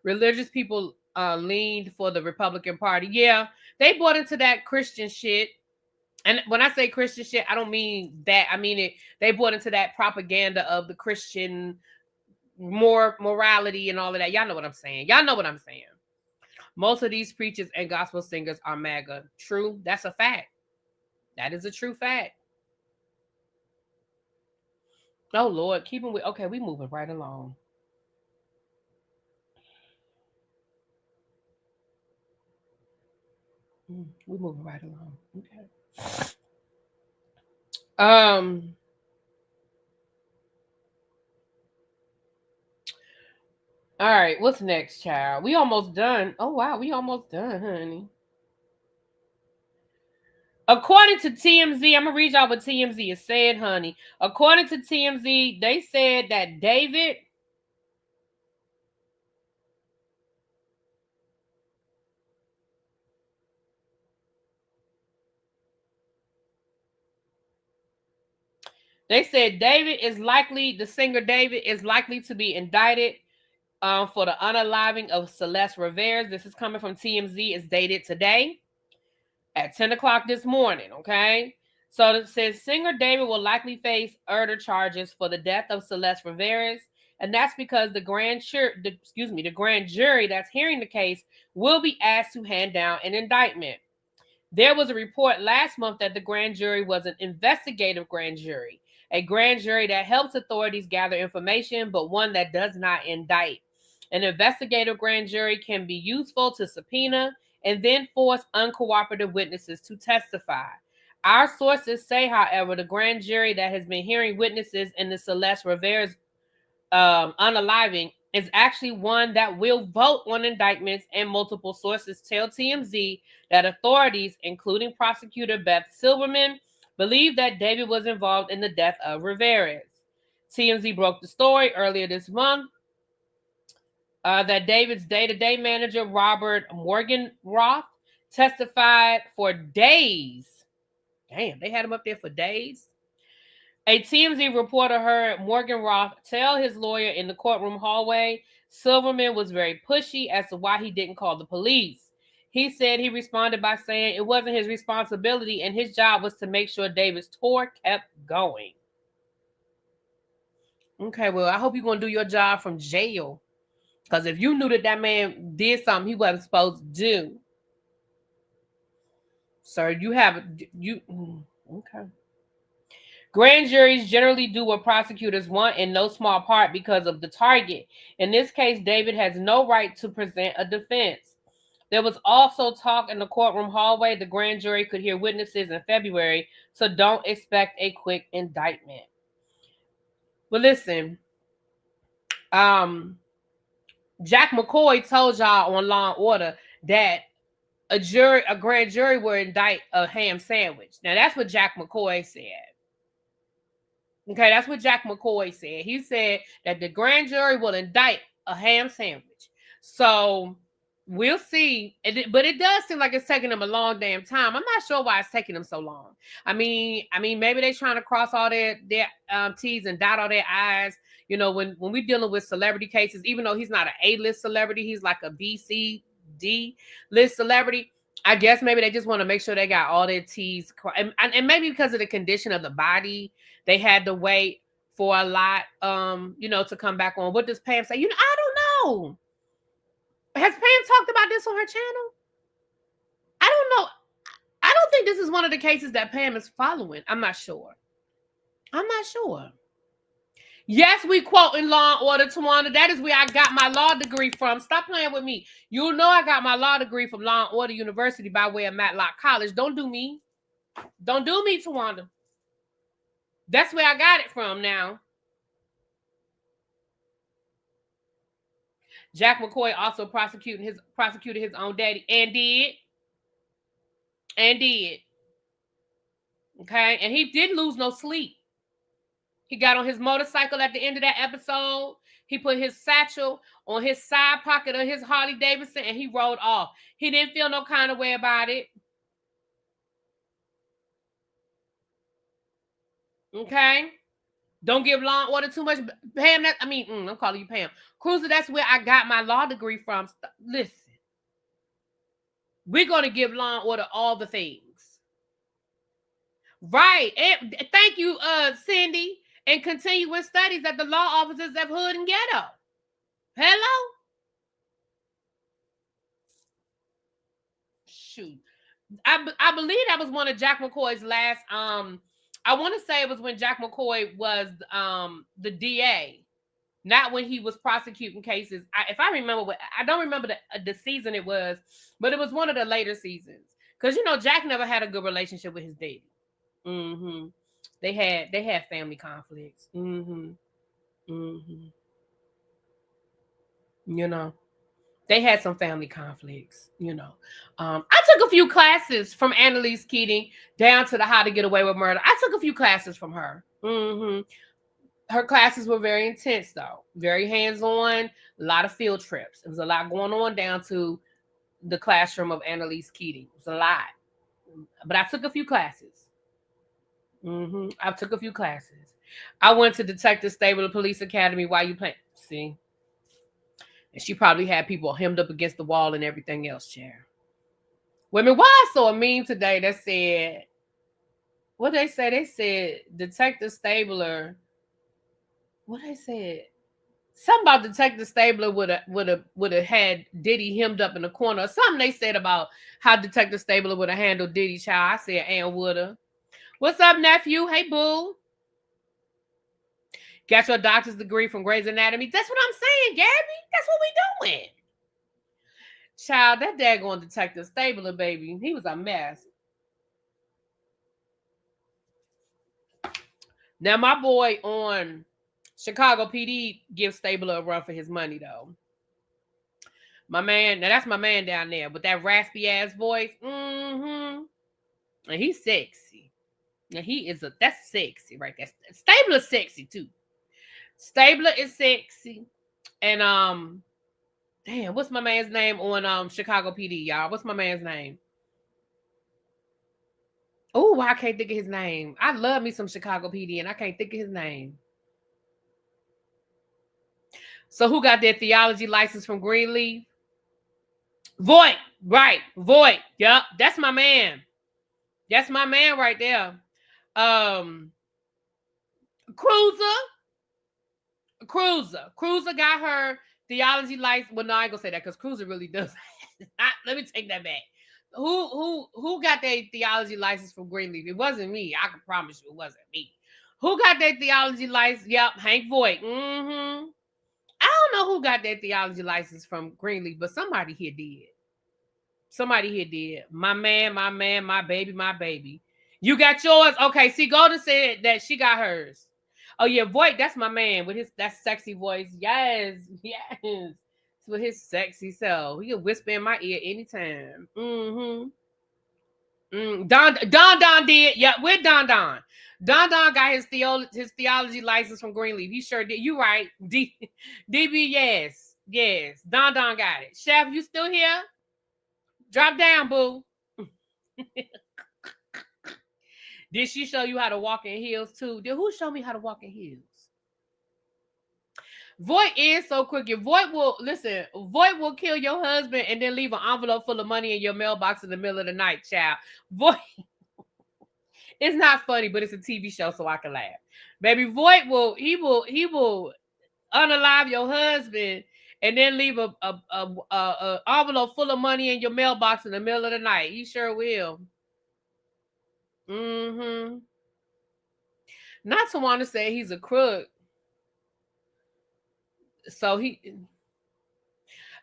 [SPEAKER 1] Religious people leaned for the Republican Party. Yeah, they bought into that Christian shit. And when I say Christian shit, I don't mean that. I mean it. They bought into that propaganda of the Christian morality and all of that. Y'all know what I'm saying. Y'all know what I'm saying. Most of these preachers and gospel singers are MAGA. True. That's a fact. That is a true fact. Oh Lord, keeping with. Okay, we moving right along. We moving right along. Okay. Um. All right. What's next, child? We almost done. Oh wow, we almost done, honey. According to TMZ, I'm gonna read y'all what TMZ is saying, honey. According to TMZ, they said that David. They said the singer David is likely to be indicted for the unaliving of Celeste Rivera. This is coming from TMZ. It's dated today at 10 o'clock this morning, okay? So it says singer David will likely face murder charges for the death of Celeste Rivera, and that's because the grand jury that's hearing the case will be asked to hand down an indictment. There was a report last month that the grand jury was an investigative grand jury, a grand jury that helps authorities gather information, but one that does not indict. An investigative grand jury can be useful to subpoena and then force uncooperative witnesses to testify. Our sources say, however, the grand jury that has been hearing witnesses in the Celeste Rivera's unaliving is actually one that will vote on indictments, and multiple sources tell TMZ that authorities, including prosecutor Beth Silverman, believe that David was involved in the death of Rivera. TMZ broke the story earlier this month that David's day-to-day manager, Robert Morgenroth, testified for days. Damn, they had him up there for days. A TMZ reporter heard Morgenroth tell his lawyer in the courtroom hallway Silverman was very pushy as to why he didn't call the police. He said he responded by saying it wasn't his responsibility and his job was to make sure David's tour kept going. Okay, well, I hope you're going to do your job from jail. Because if you knew that man did something he wasn't supposed to do, sir, okay. Grand juries generally do what prosecutors want in no small part because of the target. In this case, David has no right to present a defense. There was also talk in the courtroom hallway the grand jury could hear witnesses in February, so don't expect a quick indictment. But listen, Jack McCoy told y'all on Law and Order that a grand jury will indict a ham sandwich. Now that's what Jack McCoy said. Okay, that's what Jack McCoy said. He said that the grand jury will indict a ham sandwich. So we'll see. But it does seem like it's taking them a long damn time. I'm not sure why it's taking them so long. I mean, maybe they're trying to cross all their T's and dot all their I's. You know, when we're dealing with celebrity cases, even though he's not an A-list celebrity, he's like a B, C, D list celebrity. I guess maybe they just want to make sure they got all their T's. And maybe because of the condition of the body, they had to wait for a lot, to come back on. What does Pam say? I don't know. Has Pam talked about this on her channel? I don't know. I don't think this is one of the cases that Pam is following. I'm not sure. Yes, we quote in Law and Order, Tawana. That is where I got my law degree from. Stop playing with me. You know I got my law degree from Law and Order University by way of Matlock College. Don't do me. Don't do me, Tawana. That's where I got it from now. Jack McCoy also prosecuted his own daddy and did. Okay, and he didn't lose no sleep. He got on his motorcycle at the end of that episode. He put his satchel on his side pocket of his Harley Davidson and he rode off. He didn't feel no kind of way about it. Okay? Don't give Law and Order too much. Pam, I'm calling you Pam. Cruiser, that's where I got my law degree from. Listen. We're going to give Law and Order all the things. Right. And thank you, Cindy. And continuing studies at the law offices of Hood and Ghetto. Hello? Shoot. I believe that was one of Jack McCoy's last, I want to say it was when Jack McCoy was the DA. Not when he was prosecuting cases. If I remember I don't remember the season it was, but it was one of the later seasons. Because, you know, Jack never had a good relationship with his daddy. Mm-hmm. They had family conflicts. Mm-hmm. Mm-hmm. You know, they had some family conflicts, you know. I took a few classes from Annalise Keating down to the How to Get Away with Murder. I took a few classes from her. Mm-hmm. Her classes were very intense, though. Very hands-on, a lot of field trips. There was a lot going on down to the classroom of Annalise Keating. It was a lot. But I took a few classes. Mm-hmm. I took a few classes. I went to Detective Stabler Police Academy while you playing. See? And she probably had people hemmed up against the wall and everything else, Chair. Women, why I saw a meme today that said, what they say? They said Detective Stabler. What they said? Something about Detective Stabler would have had Diddy hemmed up in the corner. Or something they said about how Detective Stabler would have handled Diddy, child. I said, and woulda. What's up, nephew? Hey, boo. Got your doctor's degree from Grey's Anatomy. That's what I'm saying, Gabby. That's what we doing. Child, that daggone Detective Stabler, baby. He was a mess. Now, my boy on Chicago PD gives Stabler a run for his money, though. My man, now that's my man down there with that raspy ass voice. Mm-hmm. And he's sexy. Now that's sexy right there. Stabler's sexy too. Stabler is sexy. And damn, what's my man's name on Chicago PD, y'all? What's my man's name? Oh, I can't think of his name. I love me some Chicago PD, and I can't think of his name. So who got their theology license from Greenleaf? Voight, right? Voight. Yep, that's my man. That's my man right there. Cruiser got her theology license. Well, no, I ain't gonna say that because Cruiser really does. Let me take that back. Who got their theology license from Greenleaf? It wasn't me. I can promise you it wasn't me. Who got their theology license? Yep, Hank Voight. Mm-hmm. I don't know who got that theology license from Greenleaf, but somebody here did. Somebody here did. My man, my baby. You got yours? Okay, see, Golden said that she got hers. Oh, yeah, Voight, that's my man with that sexy voice. Yes. With his sexy self. He can whisper in my ear anytime. Mm-hmm. Don did. Yeah, with Don. Don got his theology license from Greenleaf. He sure did. You right. DB, yes. Yes. Don got it. Chef, you still here? Drop down, boo. Did she show you how to walk in heels too? Who showed me how to walk in heels? Voight is so crooked. Voight will kill your husband and then leave an envelope full of money in your mailbox in the middle of the night, child. Voight. It's not funny, but it's a TV show, so I can laugh. Baby, Voight will unalive your husband and then leave a envelope full of money in your mailbox in the middle of the night. He sure will. Mm-hmm. Not to want to say he's a crook. So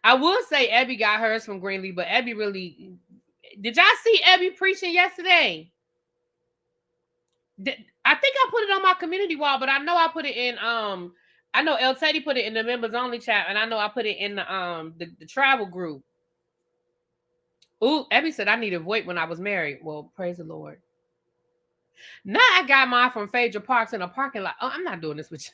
[SPEAKER 1] I would say Abby got hers from Greenleaf, but Abby really. Did y'all see Abby preaching yesterday? I think I put it on my community wall, but I know I put it in I know El Teddy put it in the members only chat, and I know I put it in the travel group. Ooh, Abby said I needed Voight when I was married. Well, praise the Lord. Now I got mine from Phaedra Parks in a parking lot. Oh, I'm not doing this with you.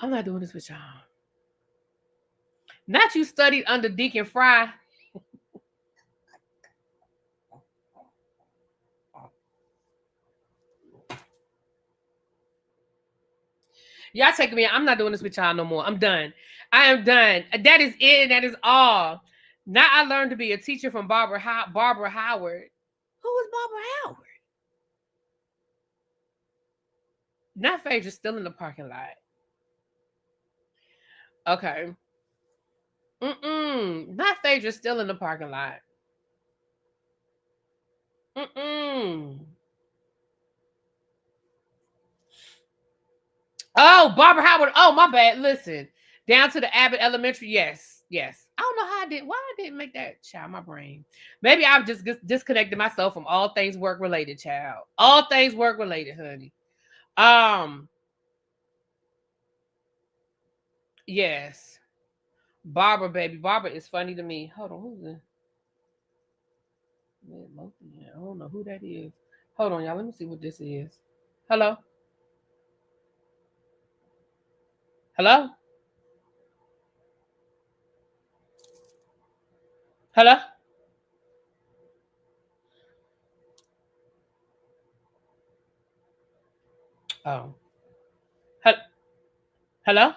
[SPEAKER 1] I'm not doing this with y'all. Not you studied under Deacon Fry. Y'all taking me. I'm not doing this with y'all no more. I'm done. I am done. That is it. That is all. Now I learned to be a teacher from Barbara Howard. Who was Barbara Howard? Not Phaedra, still in the parking lot. Okay. Not Phaedra, still in the parking lot. Mm-mm. Oh, Barbara Howard. Oh, my bad. Listen. Down to the Abbott Elementary. Yes. Yes. I don't know how I did. Why I didn't make that child my brain. Maybe I've just disconnected myself from all things work related, child. All things work related, honey. Um, yes. Barbara, baby. Barbara is funny to me. Hold on, who's the I don't know who that is. Hold on, y'all. Let me see what this is. Hello? Hello? Hello? Oh. Hello?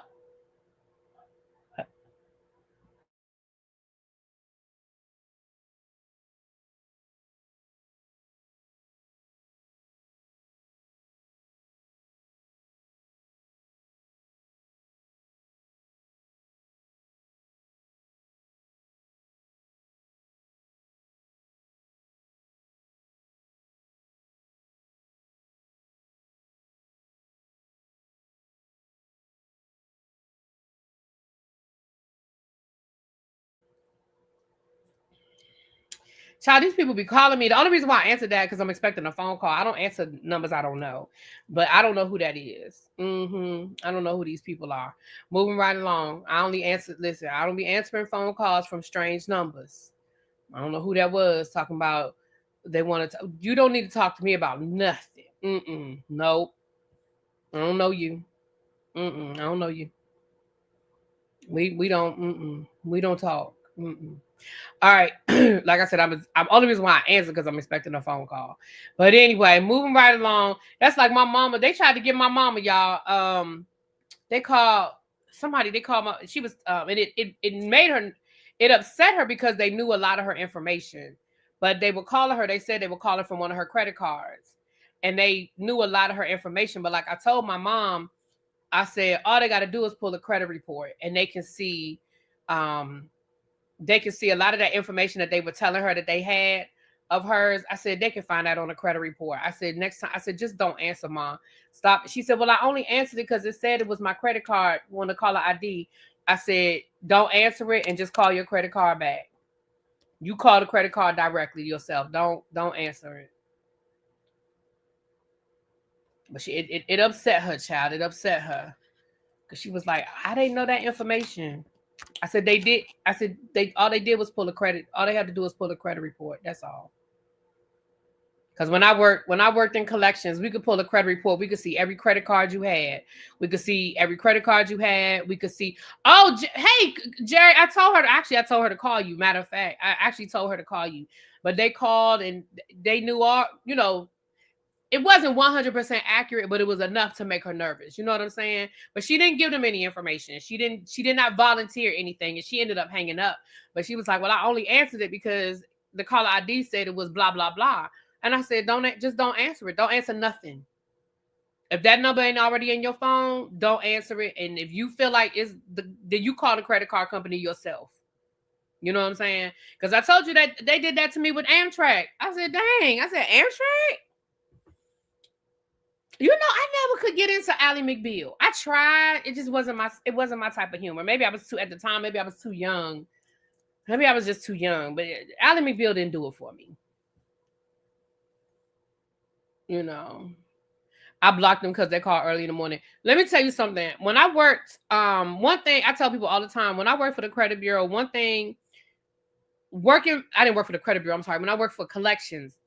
[SPEAKER 1] Child, these people be calling me. The only reason why I answered that because I'm expecting a phone call. I don't answer numbers I don't know, but I don't know who that is. I don't know who these people are. Moving right along. I only answer. Listen, I don't be answering phone calls from strange numbers. I don't know who that was talking about. They wanted to. You don't need to talk to me about nothing. Nope. I don't know you. I don't know you. We don't. We don't talk. All right. Like I said, I'm only reason why I answer because I'm expecting a phone call. But anyway, moving right along. That's like my mama. They tried to get my mama, y'all. They called somebody. They called my. She was. And it made her. It upset her because they knew a lot of her information. But they were calling her. They said they were calling from one of her credit cards, and they knew a lot of her information. But like I told my mom, I said all they got to do is pull a credit report, and they can see. They can see a lot of that information that they were telling her that they had of hers. I said they can find that on a credit report. I said next time, I said just don't answer, mom. Stop. She said, well, I only answered it because it said it was my credit card. Want to call her ID? I said don't answer it and just call your credit card back. You call the credit card directly yourself. Don't answer it. But it upset her, child. It upset her because she was like, I didn't know that information. I said they did. I said they all they did was pull a credit. All they had to do was pull a credit report. That's all. Because when I worked in collections, we could pull a credit report. We could see every credit card you had. We could see every credit card you had. We could see. Oh, hey, Jerry, I told her to call you. Matter of fact, I actually told her to call you. But they called and they knew all. It wasn't 100% accurate, but it was enough to make her nervous. You know what I'm saying? But she didn't give them any information. She did not volunteer anything, and she ended up hanging up. But she was like, "Well, I only answered it because the caller ID said it was blah blah blah." And I said, don't answer it. Don't answer nothing. If that number ain't already in your phone, don't answer it. And if you feel like then you call the credit card company yourself. You know what I'm saying? Because I told you that they did that to me with Amtrak. I said, dang. I said, Amtrak? I never could get into Ally McBeal. I tried. It wasn't my type of humor. Maybe I was too at the time, maybe I was too young. Maybe I was just too young. But Ally McBeal didn't do it for me. You know. I blocked them because they call early in the morning. Let me tell you something. When I worked, one thing I tell people all the time, when I worked for the credit bureau, one thing I didn't work for the credit bureau. I'm sorry. When I worked for collections,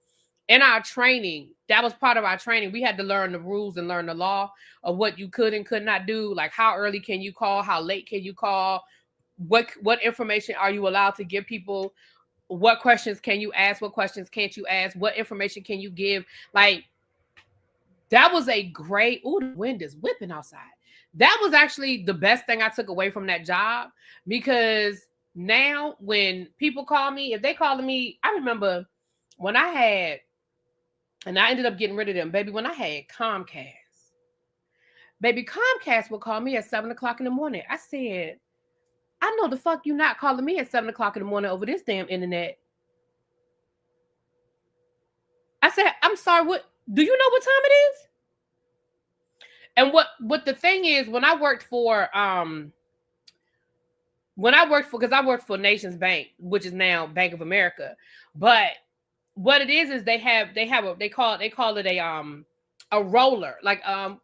[SPEAKER 1] in our training, that was part of our training. We had to learn the rules and learn the law of what you could and could not do. Like how early can you call? How late can you call? What information are you allowed to give people? What questions can you ask? What questions can't you ask? What information can you give? Like that was a great. Ooh, the wind is whipping outside. that was actually the best thing I took away from that job, because now when people call me, if they calling me, I remember when I had, and I ended up getting rid of them, baby, when I had Comcast. Baby, Comcast would call me at 7 o'clock in the morning. I said, I know the fuck you not calling me at 7 o'clock in the morning over this damn internet. I said, I'm sorry, what, do you know what time it is? And what the thing is, when I worked for, because I worked for Nations Bank, which is now Bank of America, but what it is they call it a roller, like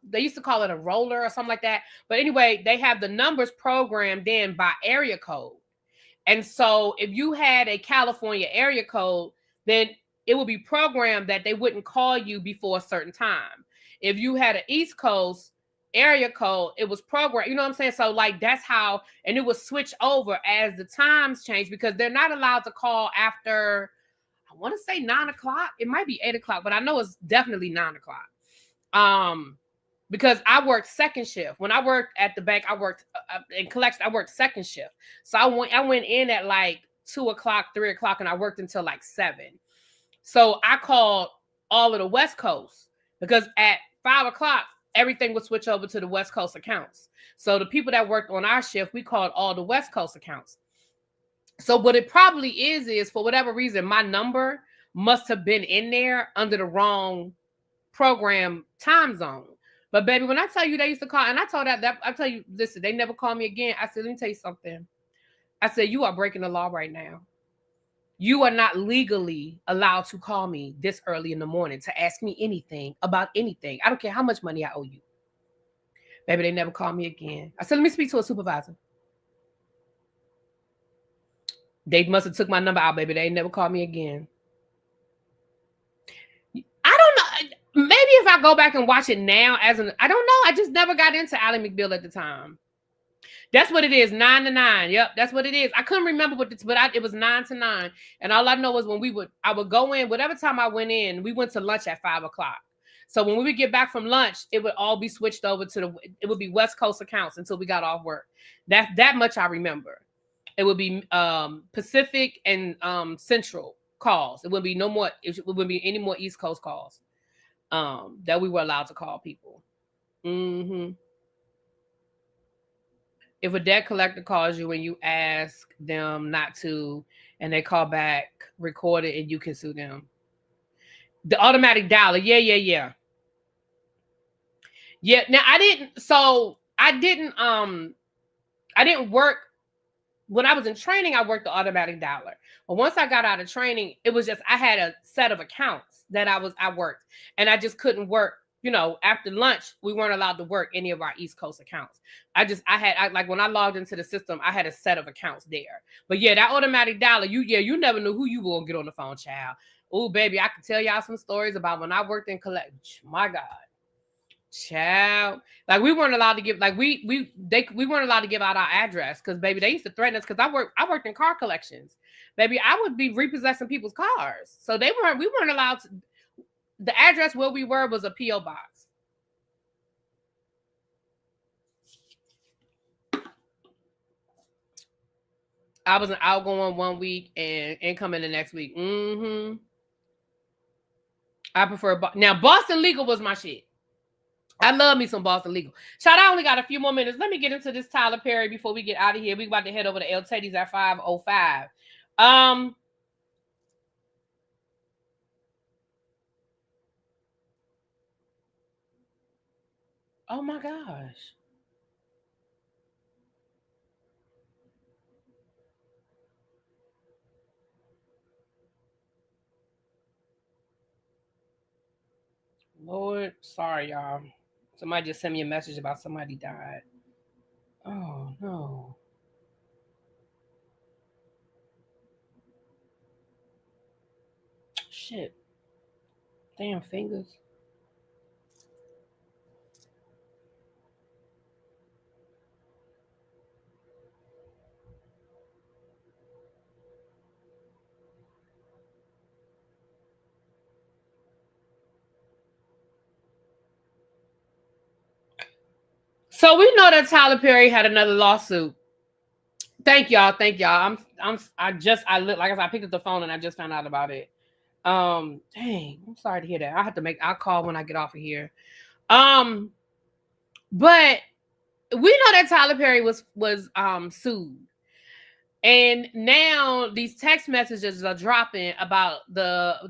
[SPEAKER 1] they used to call it a roller or something like that. But anyway, they have the numbers programmed in by area code. And so if you had a California area code, then it would be programmed that they wouldn't call you before a certain time. If you had an East Coast area code, it was programmed, you know what I'm saying? So like that's how, and it would switch over as the times change, because they're not allowed to call after, I want to say 9 o'clock. It might be 8 o'clock, but I know it's definitely 9 o'clock. Because I worked second shift. When I worked at the bank, I worked in collection. I worked second shift. So I went in at like 2 o'clock, 3 o'clock, and I worked until like 7. So I called all of the West Coast, because at 5 o'clock, everything would switch over to the West Coast accounts. So the people that worked on our shift, we called all the West Coast accounts. So what it probably is for whatever reason, my number must have been in there under the wrong program time zone. But baby, when I tell you they used to call, and I told that I tell you, listen, they never call me again. I said, let me tell you something. I said, you are breaking the law right now. You are not legally allowed to call me this early in the morning to ask me anything about anything. I don't care how much money I owe you. Baby, they never call me again. I said, let me speak to a supervisor. They must have took my number out, baby. They never called me again. I don't know. Maybe if I go back and watch it now, I don't know. I just never got into Ally McBeal at the time. That's what it is, 9 to 9. Yep, that's what it is. I couldn't remember what this, but it was 9 to 9. And all I know is when I would go in, whatever time I went in, we went to lunch at 5 o'clock. So when we would get back from lunch, it would all be switched over to it would be West Coast accounts until we got off work. That much I remember. It would be Pacific and Central calls. It wouldn't be no more. It wouldn't be any more East Coast calls that we were allowed to call people. Mm-hmm. If a debt collector calls you and you ask them not to, and they call back, record it, and you can sue them. The automatic dialer, yeah. Now I didn't work. When I was in training, I worked the automatic dialer. But once I got out of training, it was just I had a set of accounts that I worked, and I just couldn't work. You know, after lunch, we weren't allowed to work any of our East Coast accounts. Like when I logged into the system, I had a set of accounts there. But yeah, that automatic dialer, you never knew who you were gonna get on the phone, child. Oh, baby, I can tell y'all some stories about when I worked in collect. My God. Child, like we weren't allowed to give, like we weren't allowed to give out our address, because baby, they used to threaten us, because I worked in car collections, baby. I would be repossessing people's cars, so we weren't allowed to. The address where we were was a PO box. I was an outgoing one week and incoming the next week. Mm-hmm. I prefer now. Boston Legal was my shit. I love me some Boston Legal. Child, I only got a few more minutes. Let me get into this Tyler Perry before we get out of here. We about to head over to El Teddy's at 5:05. Oh my gosh. Lord, sorry, y'all. Somebody just sent me a message about somebody died. Oh no. Shit. Damn fingers. So we know that Tyler Perry had another lawsuit. Thank y'all. I look like I said, I picked up the phone and I just found out about it. Dang, I'm sorry to hear that. I'll call when I get off of here. But we know that Tyler Perry was sued. And now these text messages are dropping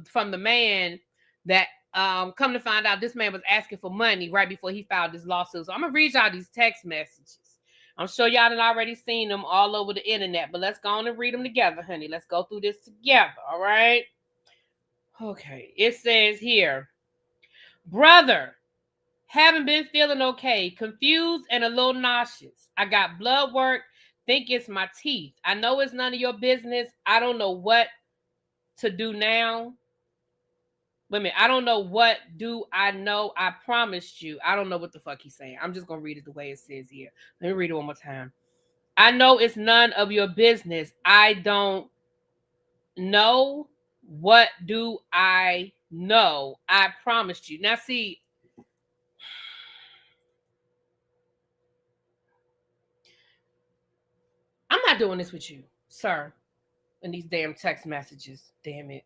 [SPEAKER 1] from the man that come to find out this man was asking for money right before he filed this lawsuit. So I'm gonna read y'all these text messages. I'm sure y'all have already seen them all over the internet, but let's go on and read them together, honey. Let's go through this together, all right? Okay, it says here, brother, haven't been feeling okay, confused and a little nauseous. I got blood work, think it's my teeth. I know it's none of your business. I don't know what to do now. Wait a minute. I don't know what do I know. I promised you. I don't know what the fuck he's saying. I'm just going to read it the way it says here. Let me read it one more time. I know it's none of your business. I don't know. What do I know? I promised you. Now, see, I'm not doing this with you, sir. And these damn text messages. Damn it.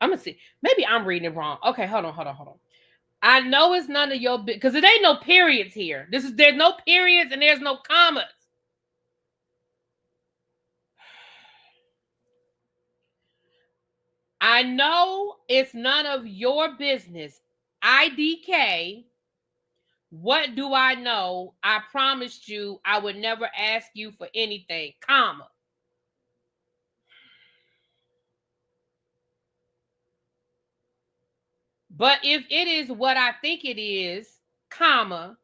[SPEAKER 1] I'm going to see. Maybe I'm reading it wrong. Okay, hold on. I know it's none of your business because there ain't no periods here. There's no periods and there's no commas. I know it's none of your business. IDK. What do I know? I promised you I would never ask you for anything, comma. But if it is what I think it is, comma,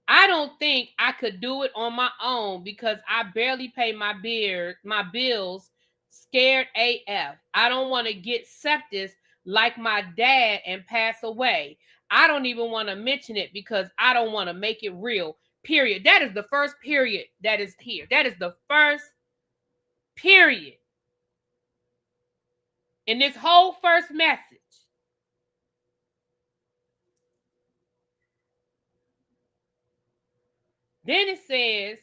[SPEAKER 1] I don't think I could do it on my own because I barely pay my bills, scared AF. I don't want to get sepsis like my dad and pass away. I don't even want to mention it because I don't want to make it real. Period. That is the first period that is here. That is the first period in this whole first message. Then it says,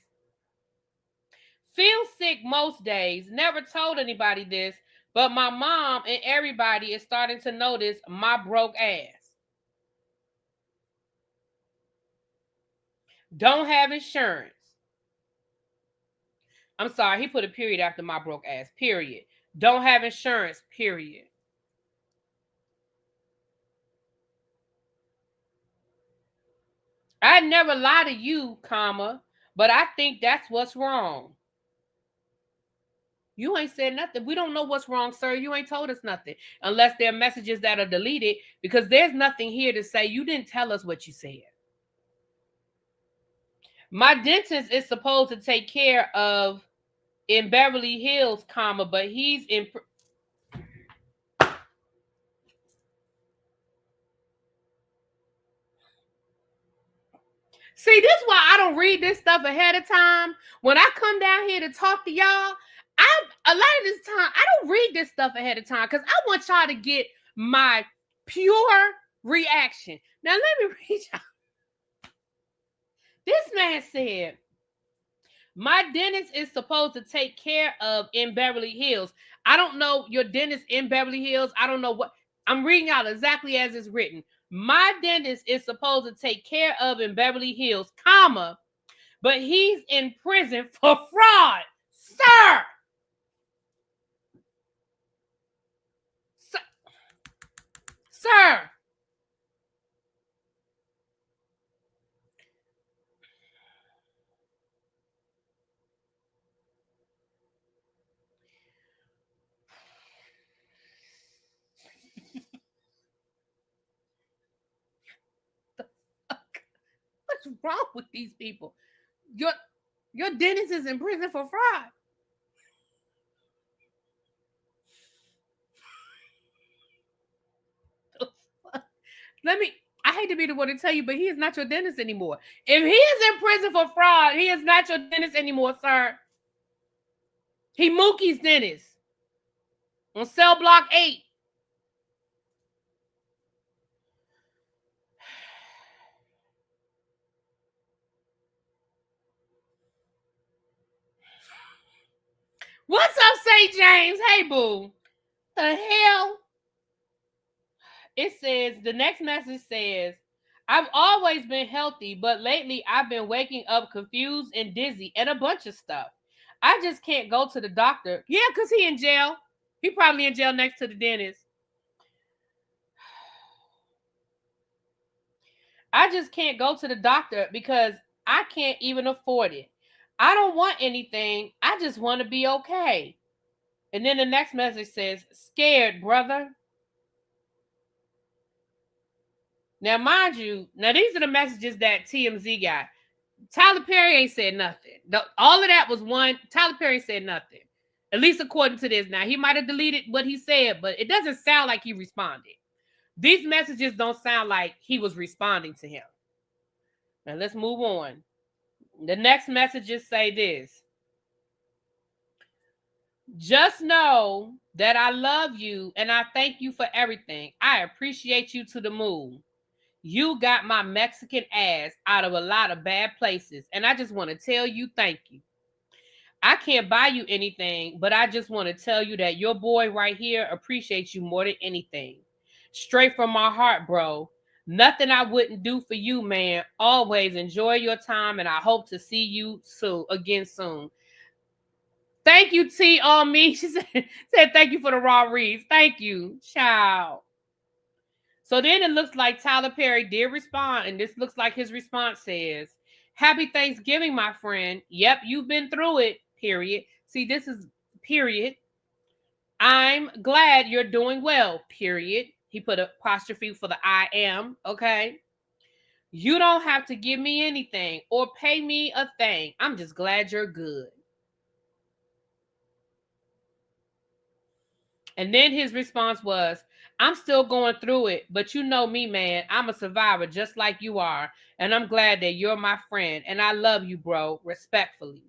[SPEAKER 1] feel sick most days. Never told anybody this, but my mom and everybody is starting to notice my broke ass. Don't have insurance. I'm sorry, he put a period after my broke ass. Period. Don't have insurance. Period. I'd never lie to you, comma, but I think that's what's wrong. You ain't said nothing. We don't know what's wrong, sir. You ain't told us nothing. Unless there are messages that are deleted, because there's nothing here to say you didn't tell us what you said. My dentist is supposed to take care of in Beverly Hills, comma, but he's in. See, this is why I don't read this stuff ahead of time. When I come down here to talk to y'all, a lot of this time I don't read this stuff ahead of time because I want y'all to get my pure reaction. Now let me read y'all. This man said, my dentist is supposed to take care of in Beverly Hills. I don't know your dentist in Beverly Hills. I don't know what. I'm reading out exactly as it's written. My dentist is supposed to take care of in Beverly Hills, comma, but he's in prison for fraud. Sir! Sir! What's wrong with these people? Your dentist is in prison for fraud. I hate to be the one to tell you, but he is not your dentist anymore. If he is in prison for fraud, he is not your dentist anymore, sir. He Mookie's dentist on cell block 8. What's up, St. James? Hey, boo. The hell? It says, the next message says, I've always been healthy, but lately I've been waking up confused and dizzy and a bunch of stuff. I just can't go to the doctor. Yeah, because he in jail. He probably in jail next to the dentist. I just can't go to the doctor because I can't even afford it. I don't want anything. I just want to be okay. And then the next message says, scared, brother. Now, mind you, now these are the messages that TMZ got. Tyler Perry ain't said nothing. All of that was one. Tyler Perry said nothing. At least according to this. Now, he might have deleted what he said, but it doesn't sound like he responded. These messages don't sound like he was responding to him. Now, let's move on. The next messages say this. Just know that I love you and I thank you for everything. I appreciate you to the moon. You got my Mexican ass out of a lot of bad places, and I just want to tell you thank you. I can't buy you anything, but I just want to tell you that your boy right here appreciates you more than anything. Straight from my heart, bro. Nothing I wouldn't do for you, man. Always enjoy your time, and I hope to see you again soon. Thank you, T on me. She said thank you for the raw reads. Thank you. Ciao. So then it looks like Tyler Perry did respond, and this looks like his response says, happy Thanksgiving, my friend. Yep, you've been through it, period. See, this is period. I'm glad you're doing well, period. He put an apostrophe for the I am, okay? You don't have to give me anything or pay me a thing. I'm just glad you're good. And then his response was, I'm still going through it, but you know me, man. I'm a survivor just like you are. And I'm glad that you're my friend. And I love you, bro, respectfully.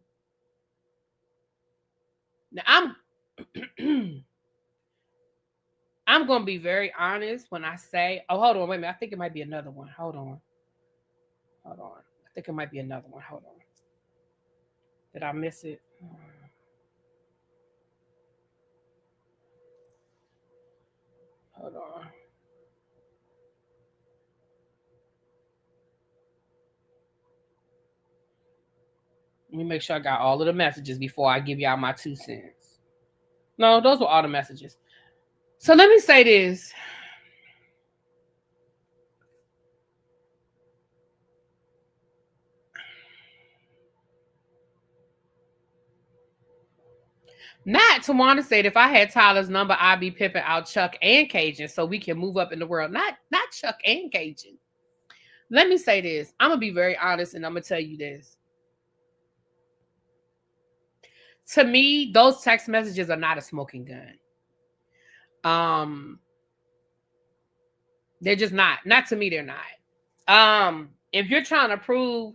[SPEAKER 1] Now, I'm going to be very honest when I say, oh, hold on, wait a minute. I think it might be another one. Hold on. I think it might be another one. Hold on. Did I miss it? Hold on. Let me make sure I got all of the messages before I give y'all my 2 cents. No, those were all the messages. So let me say this. Not Tawana said, if I had Tyler's number, I'd be pimping out Chuck and Cajun so we can move up in the world. Not Chuck and Cajun. Let me say this. I'm going to be very honest and I'm going to tell you this. To me, those text messages are not a smoking gun. They're just not. Not to me, they're not. If you're trying to prove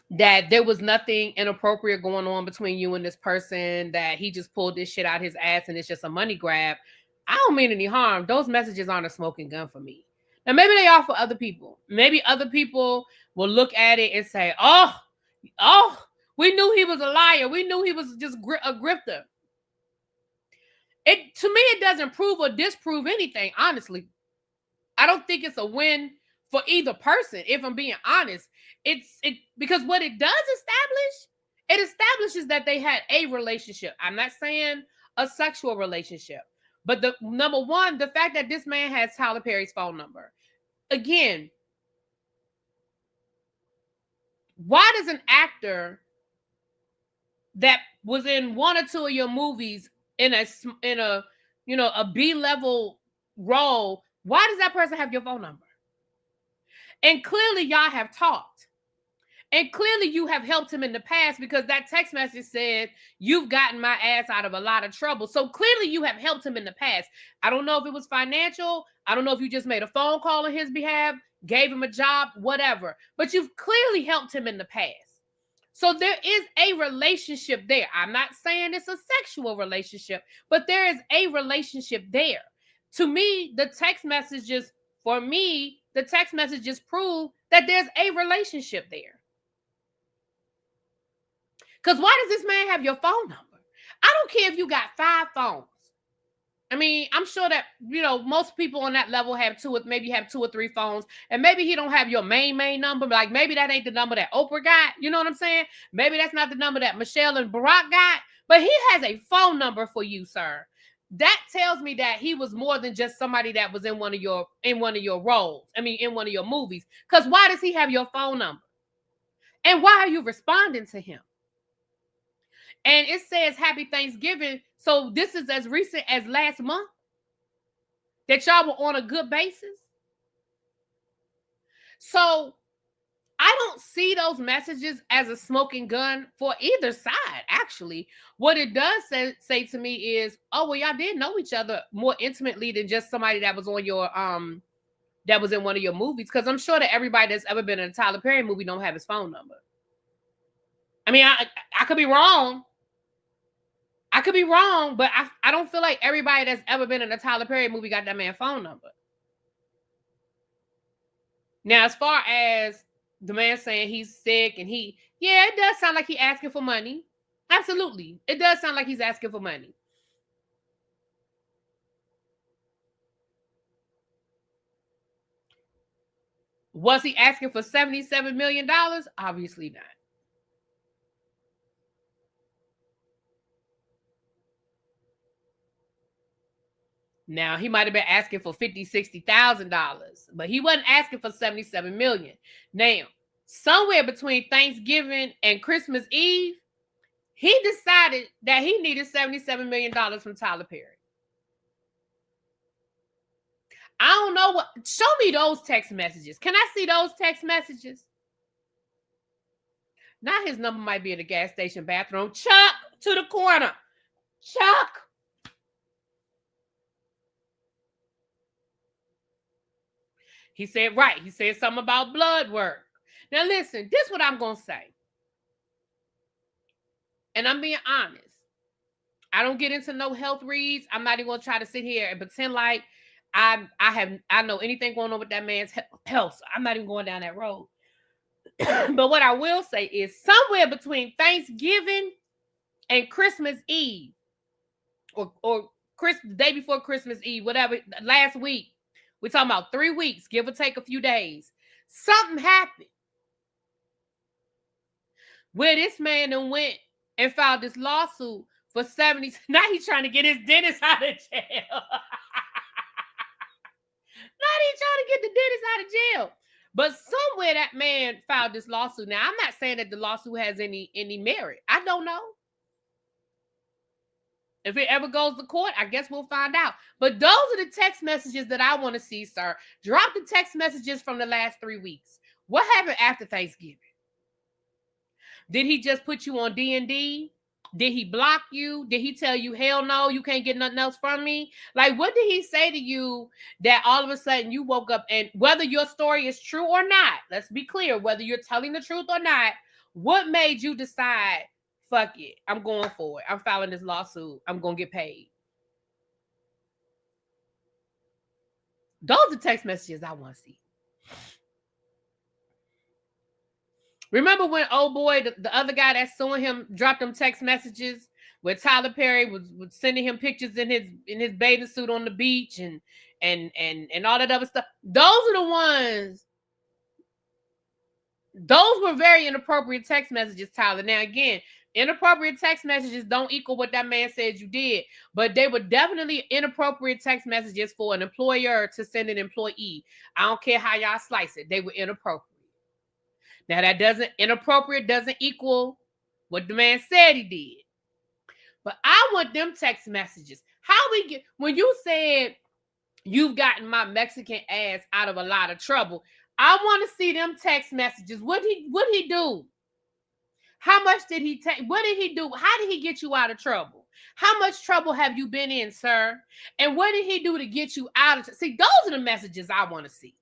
[SPEAKER 1] that there was nothing inappropriate going on between you and this person, that he just pulled this shit out his ass and it's just a money grab, I don't mean any harm. Those messages aren't a smoking gun for me. Now, maybe they are for other people. Maybe other people will look at it and say, oh, we knew he was a liar. We knew he was just a grifter. To me, it doesn't prove or disprove anything, honestly. I don't think it's a win for either person, if I'm being honest. Because what it does establish, it establishes that they had a relationship. I'm not saying a sexual relationship, but the number one, the fact that this man has Tyler Perry's phone number. Again, why does an actor that was in one or two of your movies in a B-level role, why does that person have your phone number? And clearly y'all have talked. And clearly you have helped him in the past, because that text message said, you've gotten my ass out of a lot of trouble. So clearly you have helped him in the past. I don't know if it was financial. I don't know if you just made a phone call on his behalf, gave him a job, whatever. But you've clearly helped him in the past. So there is a relationship there. I'm not saying it's a sexual relationship, but there is a relationship there. To me, the text messages prove that there's a relationship there. Because why does this man have your phone number? I don't care if you got 5 phones. I mean, I'm sure that, most people on that level have maybe have 2 or 3 phones, and maybe he don't have your main number. Like maybe that ain't the number that Oprah got. You know what I'm saying? Maybe that's not the number that Michelle and Barack got, but he has a phone number for you, sir. That tells me that he was more than just somebody that was in one of your roles. I mean, in one of your movies. Because why does he have your phone number? And why are you responding to him? And it says Happy Thanksgiving. So this is as recent as last month that y'all were on a good basis. So I don't see those messages as a smoking gun for either side, actually. What it does say to me is, oh, well, y'all did know each other more intimately than just somebody that was on your that was in one of your movies. Because I'm sure that everybody that's ever been in a Tyler Perry movie don't have his phone number. I mean, I could be wrong. I could be wrong, but I don't feel like everybody that's ever been in a Tyler Perry movie got that man's phone number. Now, as far as the man saying he's sick and it does sound like he's asking for money. Absolutely. It does sound like he's asking for money. Was he asking for $77 million? Obviously not. Now, he might have been asking for $50,000, $60,000, but he wasn't asking for $77 million. Now, somewhere between Thanksgiving and Christmas Eve, he decided that he needed $77 million from Tyler Perry. I don't know what. Show me those text messages. Can I see those text messages? Now his number might be in the gas station bathroom. Chuck, to the corner. Chuck. He said, right. He said something about blood work. Now listen, this is what I'm going to say. And I'm being honest. I don't get into no health reads. I'm not even going to try to sit here and pretend like I know anything going on with that man's health. So I'm not even going down that road. But what I will say is somewhere between Thanksgiving and Christmas Eve, or the day before Christmas Eve, whatever, last week, we're talking about 3 weeks, give or take a few days, something happened where this man then went and filed this lawsuit for 70. Now he's trying to get his dentist out of jail. Now he's trying to get the dentist out of jail. But somewhere that man filed this lawsuit. Now, I'm not saying that the lawsuit has any merit. I don't know. If it ever goes to court, I guess we'll find out. But those are the text messages that I want to see, sir. Drop the text messages from the last 3 weeks. What happened after Thanksgiving? Did he just put you on D&D? Did he block you? Did he tell you, hell no, you can't get nothing else from me? Like, what did he say to you that all of a sudden you woke up, and whether your story is true or not, let's be clear, whether you're telling the truth or not, what made you decide, fuck it, I'm going for it. I'm filing this lawsuit. I'm going to get paid. Those are text messages I want to see. Remember when old boy, the other guy that's suing him, dropped them text messages where Tyler Perry was sending him pictures in his bathing suit on the beach and all that other stuff? Those are the ones. Those were very inappropriate text messages, Tyler. Now, again, inappropriate text messages don't equal what that man said you did, but they were definitely inappropriate text messages for an employer to send an employee. I don't care how y'all slice it. They were inappropriate. Now, inappropriate doesn't equal what the man said he did. But I want them text messages. When you said you've gotten my Mexican ass out of a lot of trouble, I want to see them text messages. What did he do? How much did he take? What did he do? How did he get you out of trouble? How much trouble have you been in, sir? And what did he do to get you out of? See, those are the messages I want to see.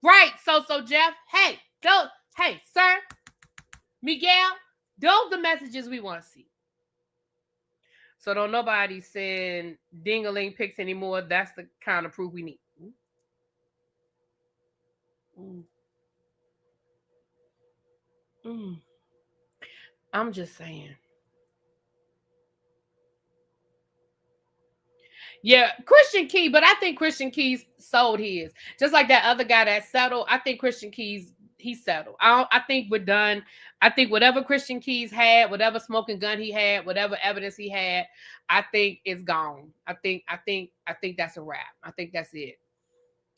[SPEAKER 1] Right. So Jeff, hey, sir, Miguel, those are the messages we want to see. So don't nobody send ding-a-ling pics anymore. That's the kind of proof we need. I'm just saying. Yeah, Christian Key, but I think Christian Keys sold his. Just like that other guy that settled. I think Christian Keys, he settled. I think we're done. I think whatever Christian Keys had, whatever smoking gun he had, whatever evidence he had, I think it's gone. I think that's a wrap. I think that's it.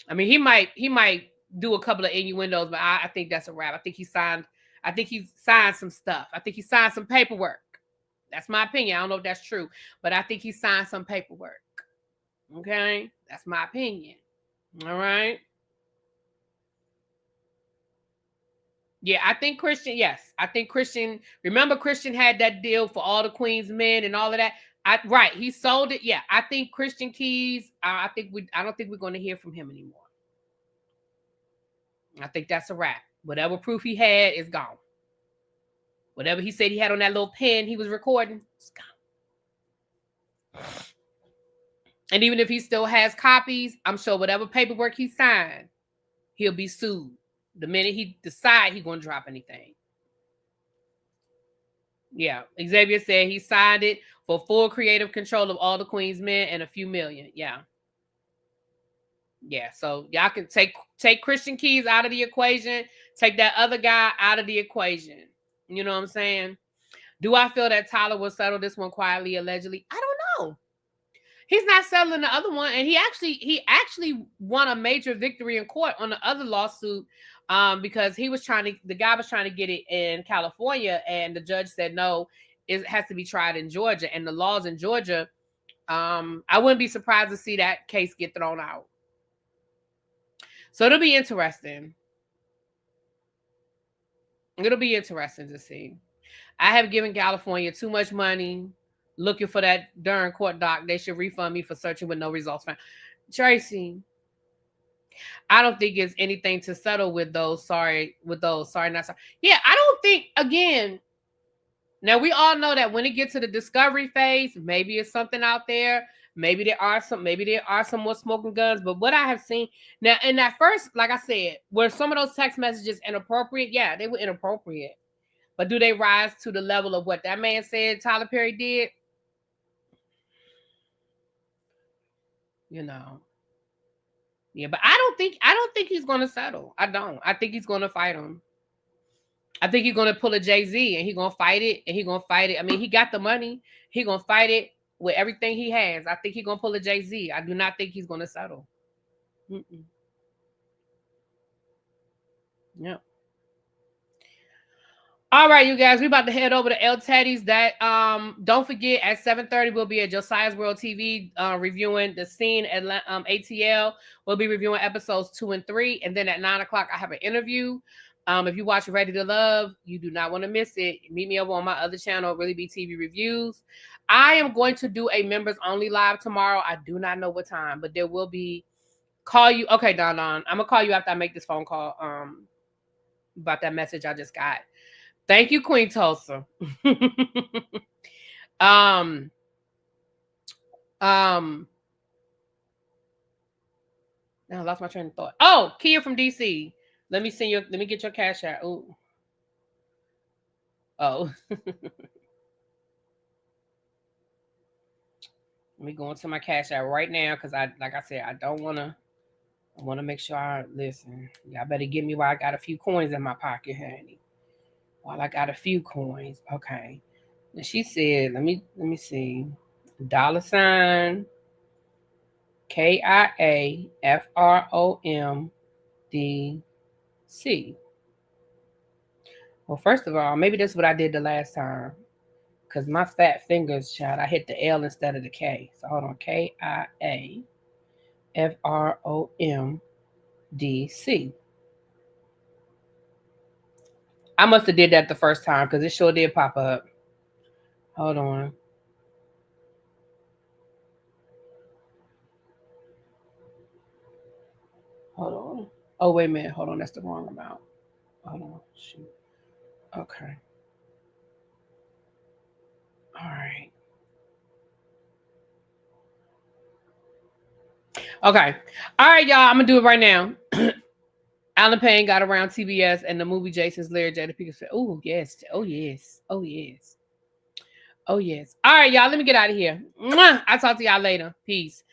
[SPEAKER 1] I mean, he might do a couple of innuendos, but I think that's a wrap. I think he signed some stuff. I think he signed some paperwork. That's my opinion. I don't know if that's true, but I think he signed some paperwork. Okay, that's my opinion. All right. Yeah, I think Christian. Yes, I think Christian. Remember, Christian had that deal for all the Queen's men and all of that. Right, he sold it. Yeah, I think Christian Keys. I think we. I don't think we're going to hear from him anymore. I think that's a wrap. Whatever proof he had is gone. Whatever he said he had on that little pen he was recording, it's gone. And even if he still has copies, I'm sure whatever paperwork he signed, he'll be sued the minute he decide he's going to drop anything. Yeah, Xavier said he signed it for full creative control of all the Queen's men and a few million. Yeah. Yeah, so y'all can take Christian Keys out of the equation, take that other guy out of the equation. You know what I'm saying? Do I feel that Tyler will settle this one quietly, allegedly? I don't know. He's not settling the other one, and he actually won a major victory in court on the other lawsuit, because the guy was trying to get it in California, and the judge said no, it has to be tried in Georgia, and the laws in Georgia, I wouldn't be surprised to see that case get thrown out. So it'll be interesting. It'll be interesting to see. I have given California too much money looking for that darn court doc. They should refund me for searching with no results found. Tracy, I don't think it's anything to settle with those. Sorry, not sorry. Yeah, I don't think, again, now we all know that when it gets to the discovery phase, maybe it's something out there. Maybe there are some more smoking guns. But what I have seen now in that first, like I said, were some of those text messages inappropriate? Yeah, they were inappropriate. But do they rise to the level of what that man said Tyler Perry did? You know. Yeah, but I don't think he's gonna settle. I don't. I think he's gonna fight him. I think he's gonna pull a Jay-Z and he's gonna fight it. I mean, he got the money. He's gonna fight it with everything he has. I think he's gonna pull a Jay-Z. I do not think he's gonna settle. Yeah. All right, you guys, we about to head over to El Teddy's. That don't forget, at 7:30 we'll be at Josiah's World TV reviewing The Scene at ATL. We'll be reviewing episodes 2 and 3, and then at 9 o'clock I have an interview. If you watch Ready to Love, you do not want to miss it. Meet me over on my other channel, ReallyBTV Reviews. I am going to do a members only live tomorrow. I do not know what time, but there will be. Call you. Okay, Don. I'm gonna call you after I make this phone call about that message I just got. Thank you, Queen Tulsa. Now I lost my train of thought. Oh, Kia from DC. Let me get your cash out. Ooh. Oh. Let me go into my cash out right now, because I want to make sure I listen. Y'all better give me while I got a few coins in my pocket, honey. While I got a few coins. Okay. And she said, let me see. $sign KIAFROMDC. Well, first of all, maybe that's what I did the last time. Because my fat fingers, child, I hit the L instead of the K. So hold on. KIAFROMDC. I must have did that the first time, because it sure did pop up. Hold on. Hold on. Oh, wait a minute. Hold on. That's the wrong amount. Hold on. Shoot. Okay. All right. Okay. All right, y'all. I'm going to do it right now. Alan Payne got around TBS and the movie Jason's Lair. Jada Pinkett said, oh, yes. Oh, yes. Oh, yes. Oh, yes. All right, y'all. Let me get out of here. I'll talk to y'all later. Peace.